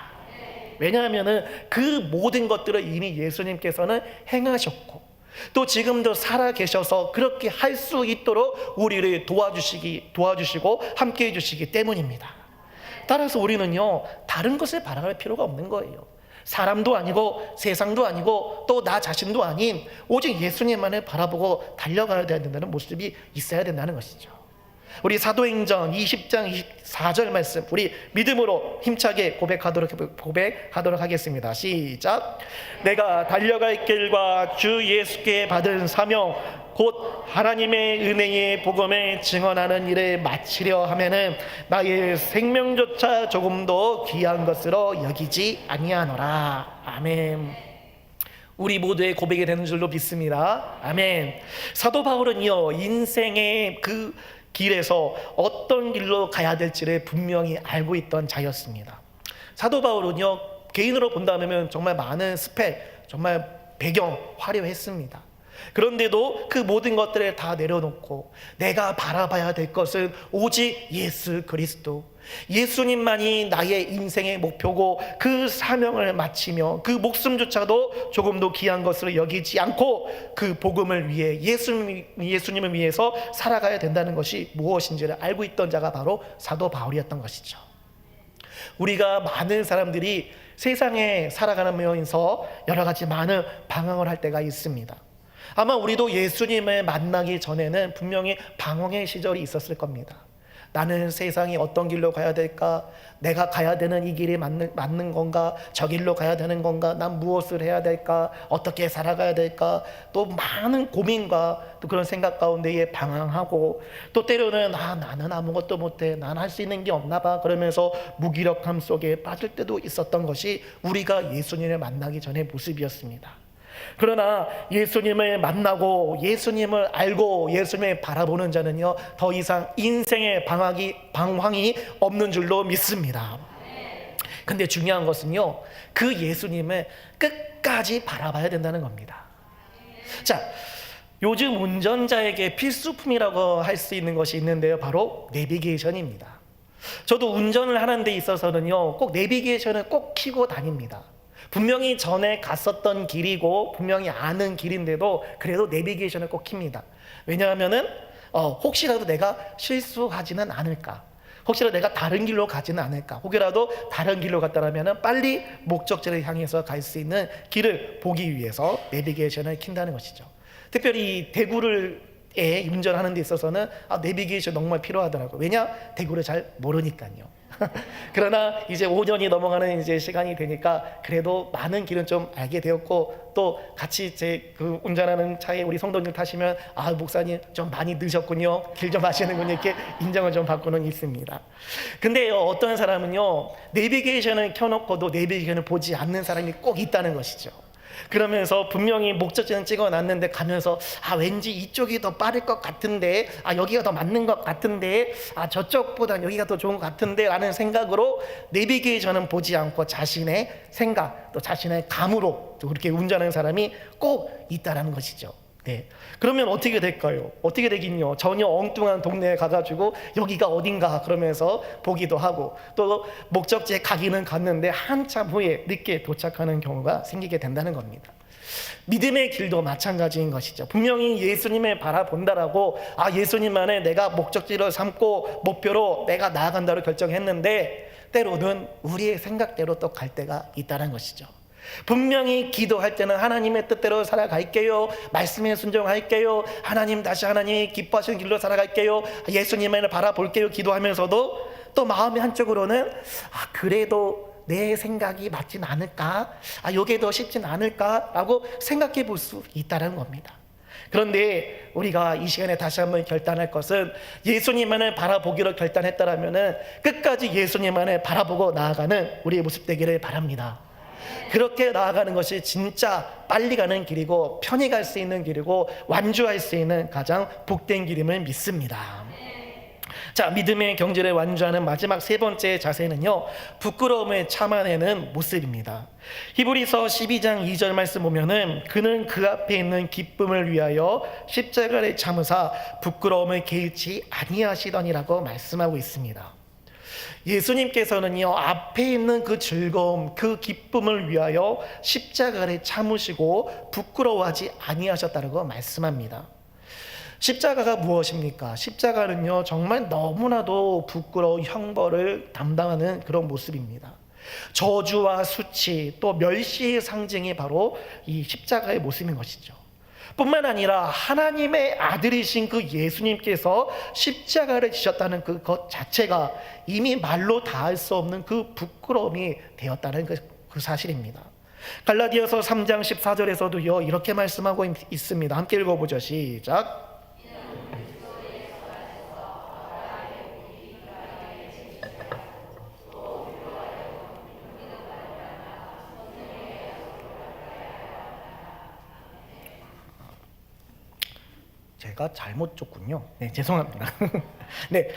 왜냐하면 그 모든 것들을 이미 예수님께서는 행하셨고 또 지금도 살아 계셔서 그렇게 할 수 있도록 우리를 도와주시고 함께 해주시기 때문입니다. 따라서 우리는요, 다른 것을 바라볼 필요가 없는 거예요. 사람도 아니고 세상도 아니고 또 나 자신도 아닌 오직 예수님만을 바라보고 달려가야 된다는 모습이 있어야 된다는 것이죠. 우리 사도행전 20장 24절 말씀, 우리 믿음으로 힘차게 고백하도록 하겠습니다. 시작. 내가 달려갈 길과 주 예수께 받은 사명 곧 하나님의 은혜의 복음을 증언하는 일을 마치려 하면은 나의 생명조차 조금도 귀한 것으로 여기지 아니하노라. 아멘. 우리 모두의 고백이 되는 줄로 믿습니다. 아멘. 사도 바울은요, 인생의 그 길에서 어떤 길로 가야 될지를 분명히 알고 있던 자였습니다. 사도 바울은요, 개인으로 본다면 정말 많은 스펙, 정말 배경 화려했습니다. 그런데도 그 모든 것들을 다 내려놓고 내가 바라봐야 될 것은 오직 예수 그리스도, 예수님만이 나의 인생의 목표고 그 사명을 마치며 그 목숨조차도 조금도 귀한 것으로 여기지 않고 그 복음을 위해 예수님을 위해서 살아가야 된다는 것이 무엇인지를 알고 있던 자가 바로 사도 바울이었던 것이죠. 우리가 많은 사람들이 세상에 살아가면서 여러 가지 많은 방황을 할 때가 있습니다. 아마 우리도 예수님을 만나기 전에는 분명히 방황의 시절이 있었을 겁니다. 나는 세상이 어떤 길로 가야 될까? 내가 가야 되는 이 길이 맞는 건가? 저 길로 가야 되는 건가? 난 무엇을 해야 될까? 어떻게 살아가야 될까? 또 많은 고민과 또 그런 생각 가운데에 방황하고, 또 때로는 나는 아무것도 못해, 난 할 수 있는 게 없나 봐, 그러면서 무기력함 속에 빠질 때도 있었던 것이 우리가 예수님을 만나기 전의 모습이었습니다. 그러나 예수님을 만나고 예수님을 알고 예수님을 바라보는 자는요, 더 이상 인생의 방황이 없는 줄로 믿습니다. 근데 중요한 것은요, 그 예수님을 끝까지 바라봐야 된다는 겁니다. 자, 요즘 운전자에게 필수품이라고 할 수 있는 것이 있는데요, 바로 내비게이션입니다. 저도 운전을 하는 데 있어서는요, 꼭 내비게이션을 꼭 켜고 다닙니다. 분명히 전에 갔었던 길이고 분명히 아는 길인데도 그래도 내비게이션을 꼭 킵니다. 왜냐하면은 혹시라도 내가 실수하지는 않을까, 혹시라도 내가 다른 길로 가지는 않을까, 혹이라도 다른 길로 갔다라면 빨리 목적지를 향해서 갈 수 있는 길을 보기 위해서 내비게이션을 킨다는 것이죠. 특별히 대구를 운전하는 데 있어서는 내비게이션 정말 필요하더라고요. 왜냐? 대구를 잘 모르니까요. 그러나 이제 5년이 넘어가는 이제 시간이 되니까 그래도 많은 길은 좀 알게 되었고, 또 같이 제 그 운전하는 차에 우리 성도님 타시면 목사님 좀 많이 늦으셨군요, 길 좀 아시는군요, 이렇게 인정을 좀 받고는 있습니다. 근데 어떤 사람은요, 내비게이션을 켜놓고도 내비게이션을 보지 않는 사람이 꼭 있다는 것이죠. 그러면서 분명히 목적지는 찍어놨는데 가면서 왠지 이쪽이 더 빠를 것 같은데, 여기가 더 맞는 것 같은데, 저쪽보다 여기가 더 좋은 것 같은데 라는 생각으로 내비게이션은 보지 않고 자신의 생각 또 자신의 감으로 그렇게 운전하는 사람이 꼭 있다라는 것이죠. 네. 그러면 어떻게 될까요? 어떻게 되긴요, 전혀 엉뚱한 동네에 가가지고 여기가 어딘가 그러면서 보기도 하고, 또 목적지에 가기는 갔는데 한참 후에 늦게 도착하는 경우가 생기게 된다는 겁니다. 믿음의 길도 마찬가지인 것이죠. 분명히 예수님을 바라본다라고 예수님만을 내가 목적지로 삼고 목표로 내가 나아간다고 결정했는데, 때로는 우리의 생각대로 또 갈 때가 있다는 것이죠. 분명히 기도할 때는 하나님의 뜻대로 살아갈게요, 말씀에 순종할게요, 다시 하나님이 기뻐하시는 길로 살아갈게요, 예수님을 바라볼게요 기도하면서도 또 마음의 한쪽으로는 그래도 내 생각이 맞진 않을까, 이게 더 쉽진 않을까 라고 생각해 볼 수 있다는 겁니다. 그런데 우리가 이 시간에 다시 한번 결단할 것은, 예수님만을 바라보기로 결단했다라면 끝까지 예수님만을 바라보고 나아가는 우리의 모습 되기를 바랍니다. 그렇게 나아가는 것이 진짜 빨리 가는 길이고 편히 갈 수 있는 길이고 완주할 수 있는 가장 복된 길임을 믿습니다. 자, 믿음의 경지를 완주하는 마지막 세 번째 자세는요, 부끄러움을 참아내는 모습입니다. 히브리서 12장 2절 말씀 보면은, 그는 그 앞에 있는 기쁨을 위하여 십자가를 참으사 부끄러움을 개의치 아니하시더니라고 말씀하고 있습니다. 예수님께서는요, 앞에 있는 그 즐거움, 그 기쁨을 위하여 십자가를 참으시고 부끄러워하지 아니하셨다고 말씀합니다. 십자가가 무엇입니까? 십자가는요, 정말 너무나도 부끄러운 형벌을 담당하는 그런 모습입니다. 저주와 수치 또 멸시의 상징이 바로 이 십자가의 모습인 것이죠. 뿐만 아니라 하나님의 아들이신 그 예수님께서 십자가를 지셨다는 그것 자체가 이미 말로 다할 수 없는 그 부끄러움이 되었다는 그 사실입니다. 갈라디아서 3장 14절에서도요, 이렇게 말씀하고 있습니다. 함께 읽어보죠. 시작. 제가 잘못 줬군요. 네, 죄송합니다. 네,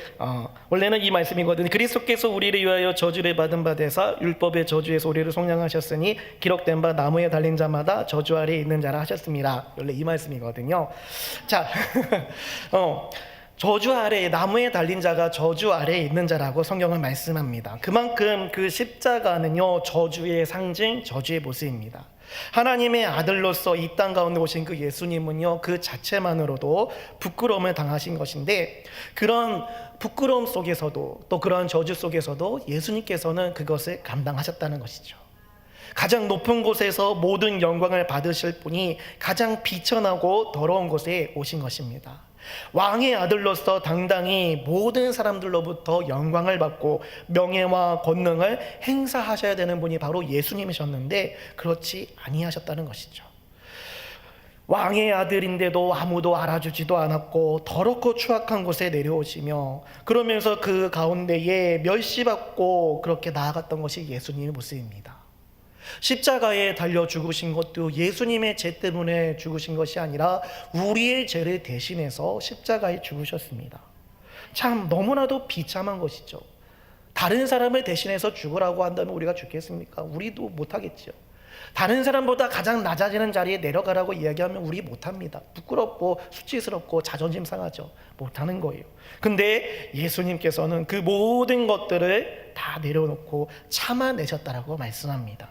원래는 이 말씀이거든요. 그리스도께서 우리를 위하여 저주를 받은 바 되사 율법의 저주에서 우리를 속량하셨으니 기록된 바 나무에 달린 자마다 저주 아래에 있는 자라 하셨습니다. 원래 이 말씀이거든요. 자, 저주 아래, 나무에 달린 자가 저주 아래에 있는 자라고 성경은 말씀합니다. 그만큼 그 십자가는요, 저주의 상징, 저주의 모습입니다. 하나님의 아들로서 이 땅 가운데 오신 그 예수님은요, 그 자체만으로도 부끄러움을 당하신 것인데, 그런 부끄러움 속에서도 또 그런 저주 속에서도 예수님께서는 그것을 감당하셨다는 것이죠. 가장 높은 곳에서 모든 영광을 받으실 분이 가장 비천하고 더러운 곳에 오신 것입니다. 왕의 아들로서 당당히 모든 사람들로부터 영광을 받고 명예와 권능을 행사하셔야 되는 분이 바로 예수님이셨는데 그렇지 아니하셨다는 것이죠. 왕의 아들인데도 아무도 알아주지도 않았고 더럽고 추악한 곳에 내려오시며 그러면서 그 가운데에 멸시받고 그렇게 나아갔던 것이 예수님의 모습입니다. 십자가에 달려 죽으신 것도 예수님의 죄 때문에 죽으신 것이 아니라 우리의 죄를 대신해서 십자가에 죽으셨습니다. 참 너무나도 비참한 것이죠. 다른 사람을 대신해서 죽으라고 한다면 우리가 죽겠습니까? 우리도 못하겠죠. 다른 사람보다 가장 낮아지는 자리에 내려가라고 이야기하면 우리 못합니다. 부끄럽고 수치스럽고 자존심 상하죠. 못하는 거예요. 근데 예수님께서는 그 모든 것들을 다 내려놓고 참아내셨다라고 말씀합니다.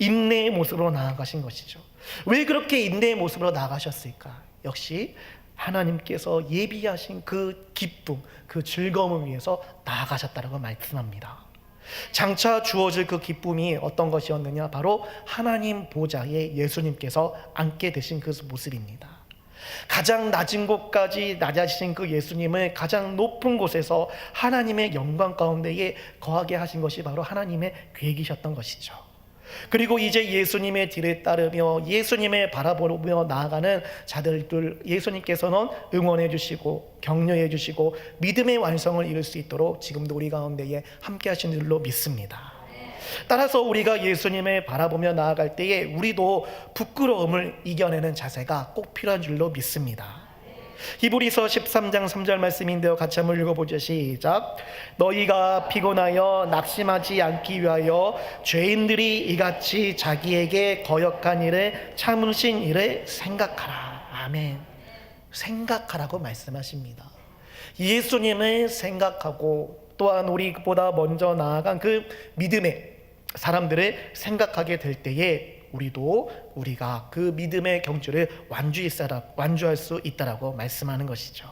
인내의 모습으로 나아가신 것이죠. 왜 그렇게 인내의 모습으로 나아가셨을까? 역시 하나님께서 예비하신 그 기쁨, 그 즐거움을 위해서 나아가셨다라고 말씀합니다. 장차 주어질 그 기쁨이 어떤 것이었느냐? 바로 하나님 보좌에 예수님께서 앉게 되신 그 모습입니다. 가장 낮은 곳까지 낮아지신 그 예수님을 가장 높은 곳에서 하나님의 영광 가운데에 거하게 하신 것이 바로 하나님의 계획이셨던 것이죠. 그리고 이제 예수님의 뒤를 따르며 예수님을 바라보며 나아가는 자들들 예수님께서는 응원해 주시고 격려해 주시고 믿음의 완성을 이룰 수 있도록 지금도 우리 가운데에 함께 하신 줄로 믿습니다. 따라서 우리가 예수님을 바라보며 나아갈 때에 우리도 부끄러움을 이겨내는 자세가 꼭 필요한 줄로 믿습니다. 히브리서 13장 3절 말씀인데요, 같이 한번 읽어보죠. 시작. 너희가 피곤하여 낙심하지 않기 위하여 죄인들이 이같이 자기에게 거역한 일을 참으신 일을 생각하라. 아멘. 생각하라고 말씀하십니다. 예수님을 생각하고 또한 우리보다 먼저 나아간 그 믿음의 사람들을 생각하게 될 때에 우리가 그 믿음의 경주를 완주할 수 있다라고 말씀하는 것이죠.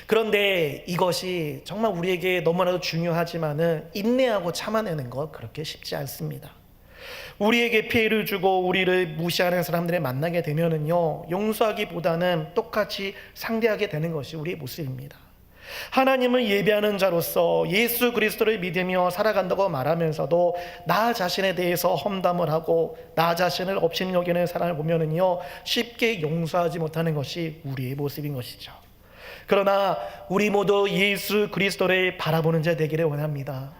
그런데 이것이 정말 우리에게 너무나도 중요하지만은 인내하고 참아내는 것 그렇게 쉽지 않습니다. 우리에게 피해를 주고 우리를 무시하는 사람들을 만나게 되면은요, 용서하기보다는 똑같이 상대하게 되는 것이 우리의 모습입니다. 하나님을 예배하는 자로서 예수 그리스도를 믿으며 살아간다고 말하면서도 나 자신에 대해서 험담을 하고 나 자신을 업신여기는 사람을 보면은요, 쉽게 용서하지 못하는 것이 우리의 모습인 것이죠. 그러나 우리 모두 예수 그리스도를 바라보는 자 되기를 원합니다.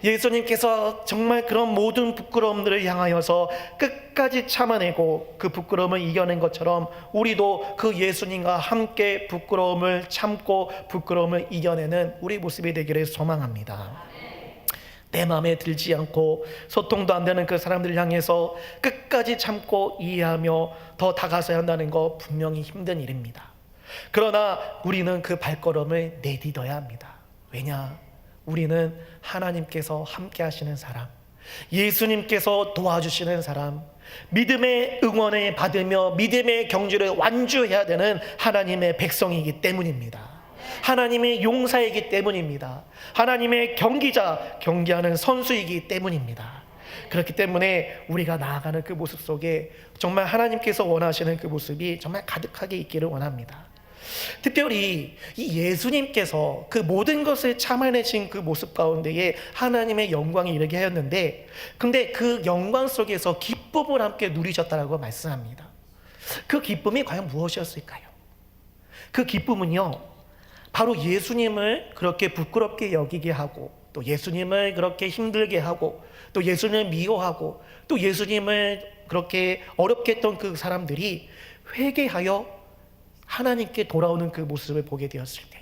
예수님께서 정말 그런 모든 부끄러움들을 향하여서 끝까지 참아내고 그 부끄러움을 이겨낸 것처럼 우리도 그 예수님과 함께 부끄러움을 참고 부끄러움을 이겨내는 우리 모습이 되기를 소망합니다. 내 마음에 들지 않고 소통도 안 되는 그 사람들을 향해서 끝까지 참고 이해하며 더 다가서야 한다는 거 분명히 힘든 일입니다. 그러나 우리는 그 발걸음을 내딛어야 합니다. 왜냐? 우리는 하나님께서 함께 하시는 사람, 예수님께서 도와주시는 사람, 믿음의 응원을 받으며 믿음의 경주를 완주해야 되는 하나님의 백성이기 때문입니다. 하나님의 용사이기 때문입니다. 하나님의 경기하는 선수이기 때문입니다. 그렇기 때문에 우리가 나아가는 그 모습 속에 정말 하나님께서 원하시는 그 모습이 정말 가득하게 있기를 원합니다. 특별히 이 예수님께서 그 모든 것을 참아내신 그 모습 가운데에 하나님의 영광이 이르게 하였는데, 근데 그 영광 속에서 기쁨을 함께 누리셨다라고 말씀합니다. 그 기쁨이 과연 무엇이었을까요? 그 기쁨은요, 바로 예수님을 그렇게 부끄럽게 여기게 하고 또 예수님을 그렇게 힘들게 하고 또 예수님을 미워하고 또 예수님을 그렇게 어렵게 했던 그 사람들이 회개하여 하나님께 돌아오는 그 모습을 보게 되었을 때에,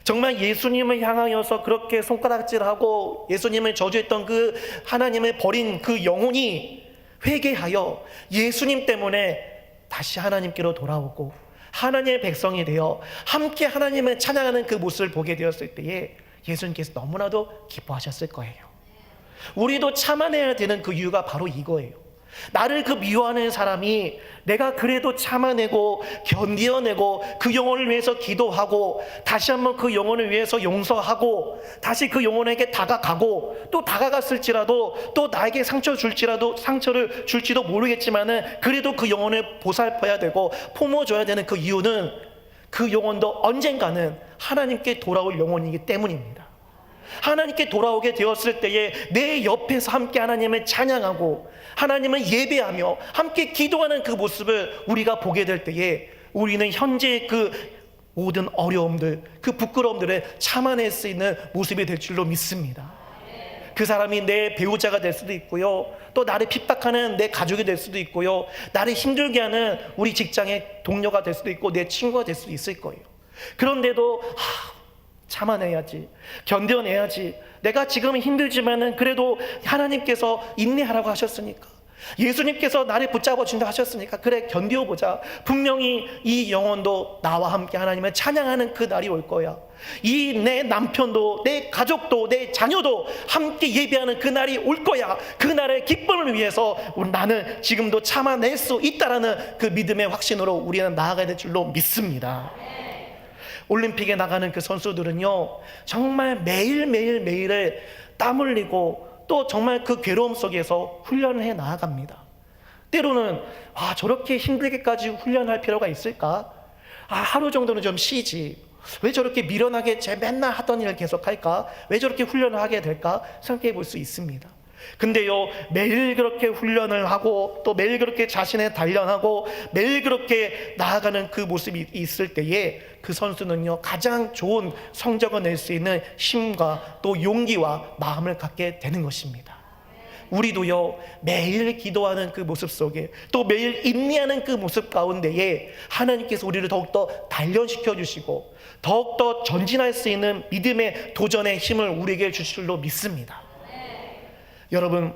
정말 예수님을 향하여서 그렇게 손가락질하고 예수님을 저주했던 그 하나님을 버린 그 영혼이 회개하여 예수님 때문에 다시 하나님께로 돌아오고 하나님의 백성이 되어 함께 하나님을 찬양하는 그 모습을 보게 되었을 때에 예수님께서 너무나도 기뻐하셨을 거예요. 우리도 참아내야 되는 그 이유가 바로 이거예요. 나를 그 미워하는 사람이 내가 그래도 참아내고 견뎌내고 그 영혼을 위해서 기도하고 다시 한번 그 영혼을 위해서 용서하고 다시 그 영혼에게 다가가고 또 다가갔을지라도 또 나에게 상처를 줄지도 모르겠지만은 그래도 그 영혼을 보살펴야 되고 품어줘야 되는 그 이유는 그 영혼도 언젠가는 하나님께 돌아올 영혼이기 때문입니다. 하나님께 돌아오게 되었을 때에 내 옆에서 함께 하나님을 찬양하고 하나님을 예배하며 함께 기도하는 그 모습을 우리가 보게 될 때에 우리는 현재의 그 모든 어려움들, 그 부끄러움들을 참아낼 수 있는 모습이 될 줄로 믿습니다. 그 사람이 내 배우자가 될 수도 있고요, 또 나를 핍박하는 내 가족이 될 수도 있고요, 나를 힘들게 하는 우리 직장의 동료가 될 수도 있고 내 친구가 될 수도 있을 거예요. 그런데도 참아내야지, 견뎌내야지, 내가 지금은 힘들지만은 그래도 하나님께서 인내하라고 하셨으니까, 예수님께서 나를 붙잡아 준다 하셨으니까 그래 견뎌보자. 분명히 이 영혼도 나와 함께 하나님을 찬양하는 그 날이 올 거야. 이 내 남편도 내 가족도 내 자녀도 함께 예배하는 그 날이 올 거야. 그 날의 기쁨을 위해서 나는 지금도 참아낼 수 있다라는 그 믿음의 확신으로 우리는 나아가야 될 줄로 믿습니다. 올림픽에 나가는 그 선수들은요, 정말 매일을 땀 흘리고 또 정말 그 괴로움 속에서 훈련을 해 나아갑니다. 때로는 저렇게 힘들게까지 훈련할 필요가 있을까? 하루 정도는 좀 쉬지, 왜 저렇게 미련하게 맨날 하던 일을 계속 할까? 왜 저렇게 훈련을 하게 될까? 생각해 볼 수 있습니다. 근데요, 매일 그렇게 훈련을 하고 또 매일 그렇게 자신을 단련하고 매일 그렇게 나아가는 그 모습이 있을 때에 그 선수는요, 가장 좋은 성적을 낼 수 있는 힘과 또 용기와 마음을 갖게 되는 것입니다. 우리도요, 매일 기도하는 그 모습 속에 또 매일 인내하는 그 모습 가운데에 하나님께서 우리를 더욱더 단련시켜 주시고 더욱더 전진할 수 있는 믿음의 도전의 힘을 우리에게 주실 줄로 믿습니다. 여러분,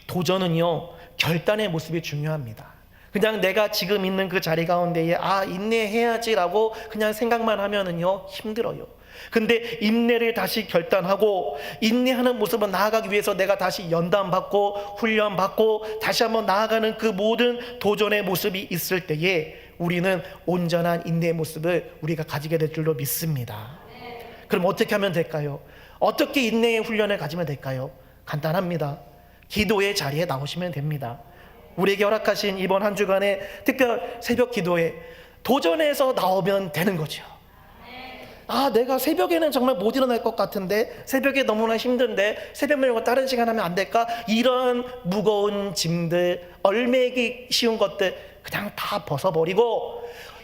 도전은요, 결단의 모습이 중요합니다. 그냥 내가 지금 있는 그 자리 가운데에 인내해야지라고 그냥 생각만 하면은요, 힘들어요. 근데 인내를 다시 결단하고 인내하는 모습을 나아가기 위해서 내가 다시 연단받고 훈련받고 다시 한번 나아가는 그 모든 도전의 모습이 있을 때에 우리는 온전한 인내의 모습을 우리가 가지게 될 줄로 믿습니다. 그럼 어떻게 하면 될까요? 어떻게 인내의 훈련을 가지면 될까요? 간단합니다. 기도의 자리에 나오시면 됩니다. 우리에게 허락하신 이번 한 주간의 특별 새벽 기도에 도전해서 나오면 되는 거죠. 내가 새벽에는 정말 못 일어날 것 같은데, 새벽에 너무나 힘든데 새벽 말고 다른 시간 하면 안 될까? 이런 무거운 짐들, 얼매기 쉬운 것들 그냥 다 벗어버리고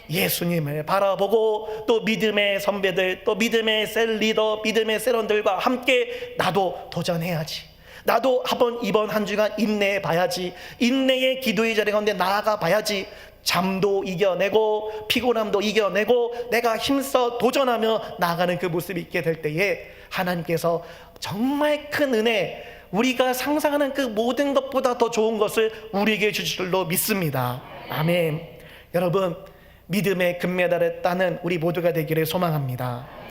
예수님을 바라보고 또 믿음의 선배들, 또 믿음의 셀 리더, 믿음의 셀원들과 함께 나도 도전해야지, 나도 이번 한 주간 인내해 봐야지, 인내의 기도의 자리 가운데 나아가 봐야지, 잠도 이겨내고 피곤함도 이겨내고 내가 힘써 도전하며 나아가는 그 모습이 있게 될 때에 하나님께서 정말 큰 은혜, 우리가 상상하는 그 모든 것보다 더 좋은 것을 우리에게 주실 줄로 믿습니다. 아멘. 여러분, 믿음의 금메달을 따는 우리 모두가 되기를 소망합니다.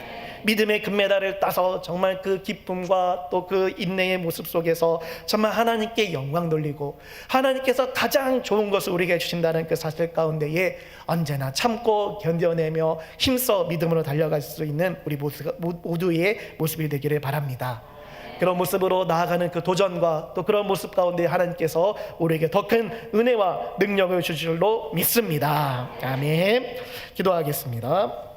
믿음의 금메달을 따서 정말 그 기쁨과 또 그 인내의 모습 속에서 정말 하나님께 영광 돌리고 하나님께서 가장 좋은 것을 우리에게 주신다는 그 사실 가운데에 언제나 참고 견뎌내며 힘써 믿음으로 달려갈 수 있는 우리 모두의 모습이 되기를 바랍니다. 그런 모습으로 나아가는 그 도전과 또 그런 모습 가운데 하나님께서 우리에게 더 큰 은혜와 능력을 주실 줄로 믿습니다. 아멘. 기도하겠습니다.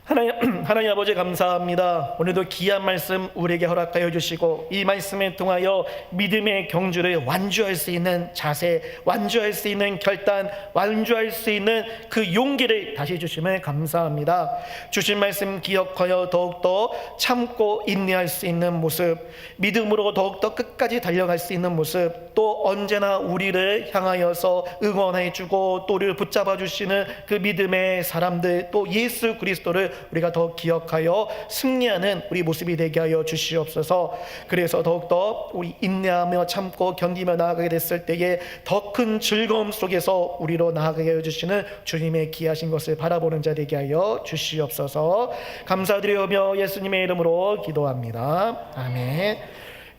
하나님 아버지 감사합니다. 오늘도 귀한 말씀 우리에게 허락하여 주시고 이 말씀에 통하여 믿음의 경주를 완주할 수 있는 자세, 완주할 수 있는 결단, 완주할 수 있는 그 용기를 다시 주심을 감사합니다. 주신 말씀 기억하여 더욱더 참고 인내할 수 있는 모습, 믿음으로 더욱더 끝까지 달려갈 수 있는 모습, 또 언제나 우리를 향하여서 응원해 주고 또 우리를 붙잡아 주시는 그 믿음의 사람들, 또 예수 그리스도를 우리가 더 기억하여 승리하는 우리 모습이 되게 하여 주시옵소서. 그래서 더욱더 우리 인내하며 참고 견디며 나아가게 됐을 때에 더 큰 즐거움 속에서 우리로 나아가게 하여 주시는 주님의 귀하신 것을 바라보는 자 되게 하여 주시옵소서. 감사드리오며 예수님의 이름으로 기도합니다. 아멘.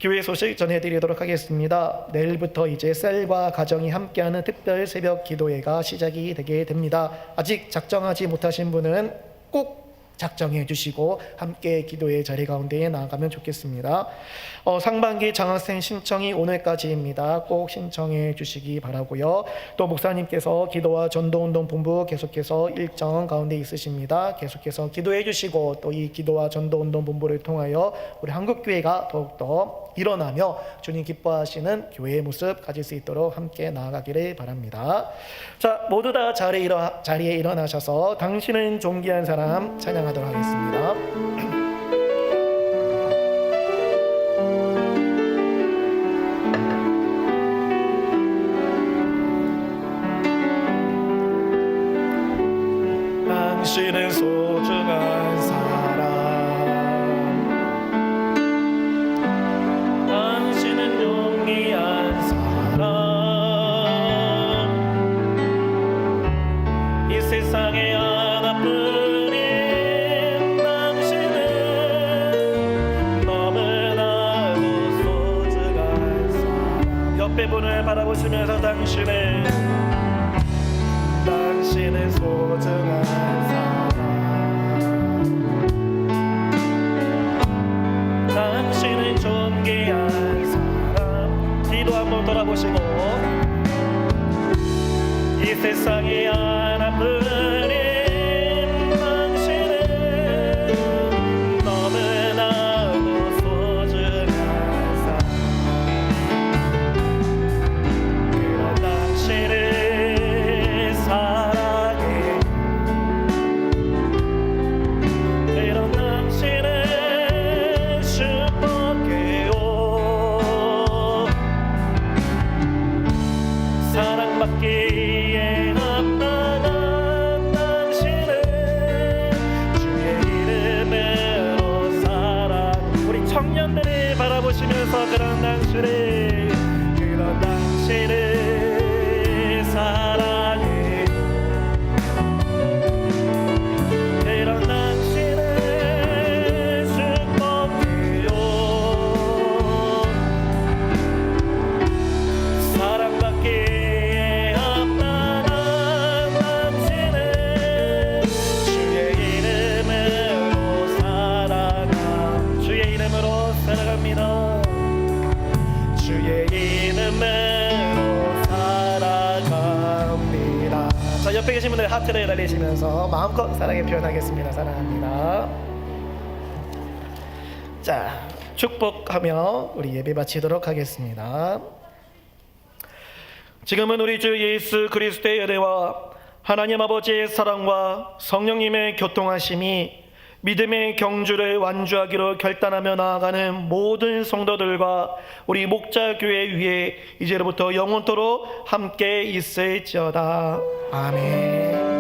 교회 소식 전해드리도록 하겠습니다. 내일부터 이제 셀과 가정이 함께하는 특별 새벽 기도회가 시작이 되게 됩니다. 아직 작정하지 못하신 분은 꼭 작정해 주시고 함께 기도의 자리 가운데에 나아가면 좋겠습니다. 상반기 장학생 신청이 오늘까지입니다. 꼭 신청해 주시기 바라고요. 또 목사님께서 기도와 전도운동 본부 계속해서 일정 가운데 있으십니다. 계속해서 기도해 주시고 또 이 기도와 전도운동 본부를 통하여 우리 한국교회가 더욱더 일어나며 주님 기뻐하시는 교회의 모습 가질 수 있도록 함께 나아가기를 바랍니다. 자, 모두 다 자리에 일어나셔서 당신은 존귀한 사람 찬양하도록 하겠습니다. 당신은 소중한 사람, 당신은 용기한 사람, 이 세상에 하나뿐인 당신은 너무나도 소중한 사람. 옆에 분을 바라보시면서 당신은 소중한 사람, 당신은 존귀한 사람. 뒤도 한번 돌아보시고 이 세상에 하나뿐인 당신은 너무나도 소중한 사람. 그런 당신을 사랑해, 그런 당신을 축복해요. 사랑받기에 합당한 당신을 주의 이름으로 사랑. 우리 청년들을 바라보시면서 그런 당신을 사랑해, 그런 당신을 축복해요. 사랑받기에 합당한 당신을 주의 이름으로 주의 이름으로 살아갑니다. 주의 이름으로 살아갑니다. 자, 옆에 계신 분들 하트를 날리시면서 마음껏 사랑의 표현하겠습니다. 사랑합니다. 자, 축복하며 우리 예배 바치도록 하겠습니다. 지금은 우리 주 예수 그리스도의 은혜와 하나님 아버지의 사랑과 성령님의 교통하심이 믿음의 경주를 완주하기로 결단하며 나아가는 모든 성도들과 우리 목자교회 위에 이제로부터 영원토록 함께 있을지어다. 아멘.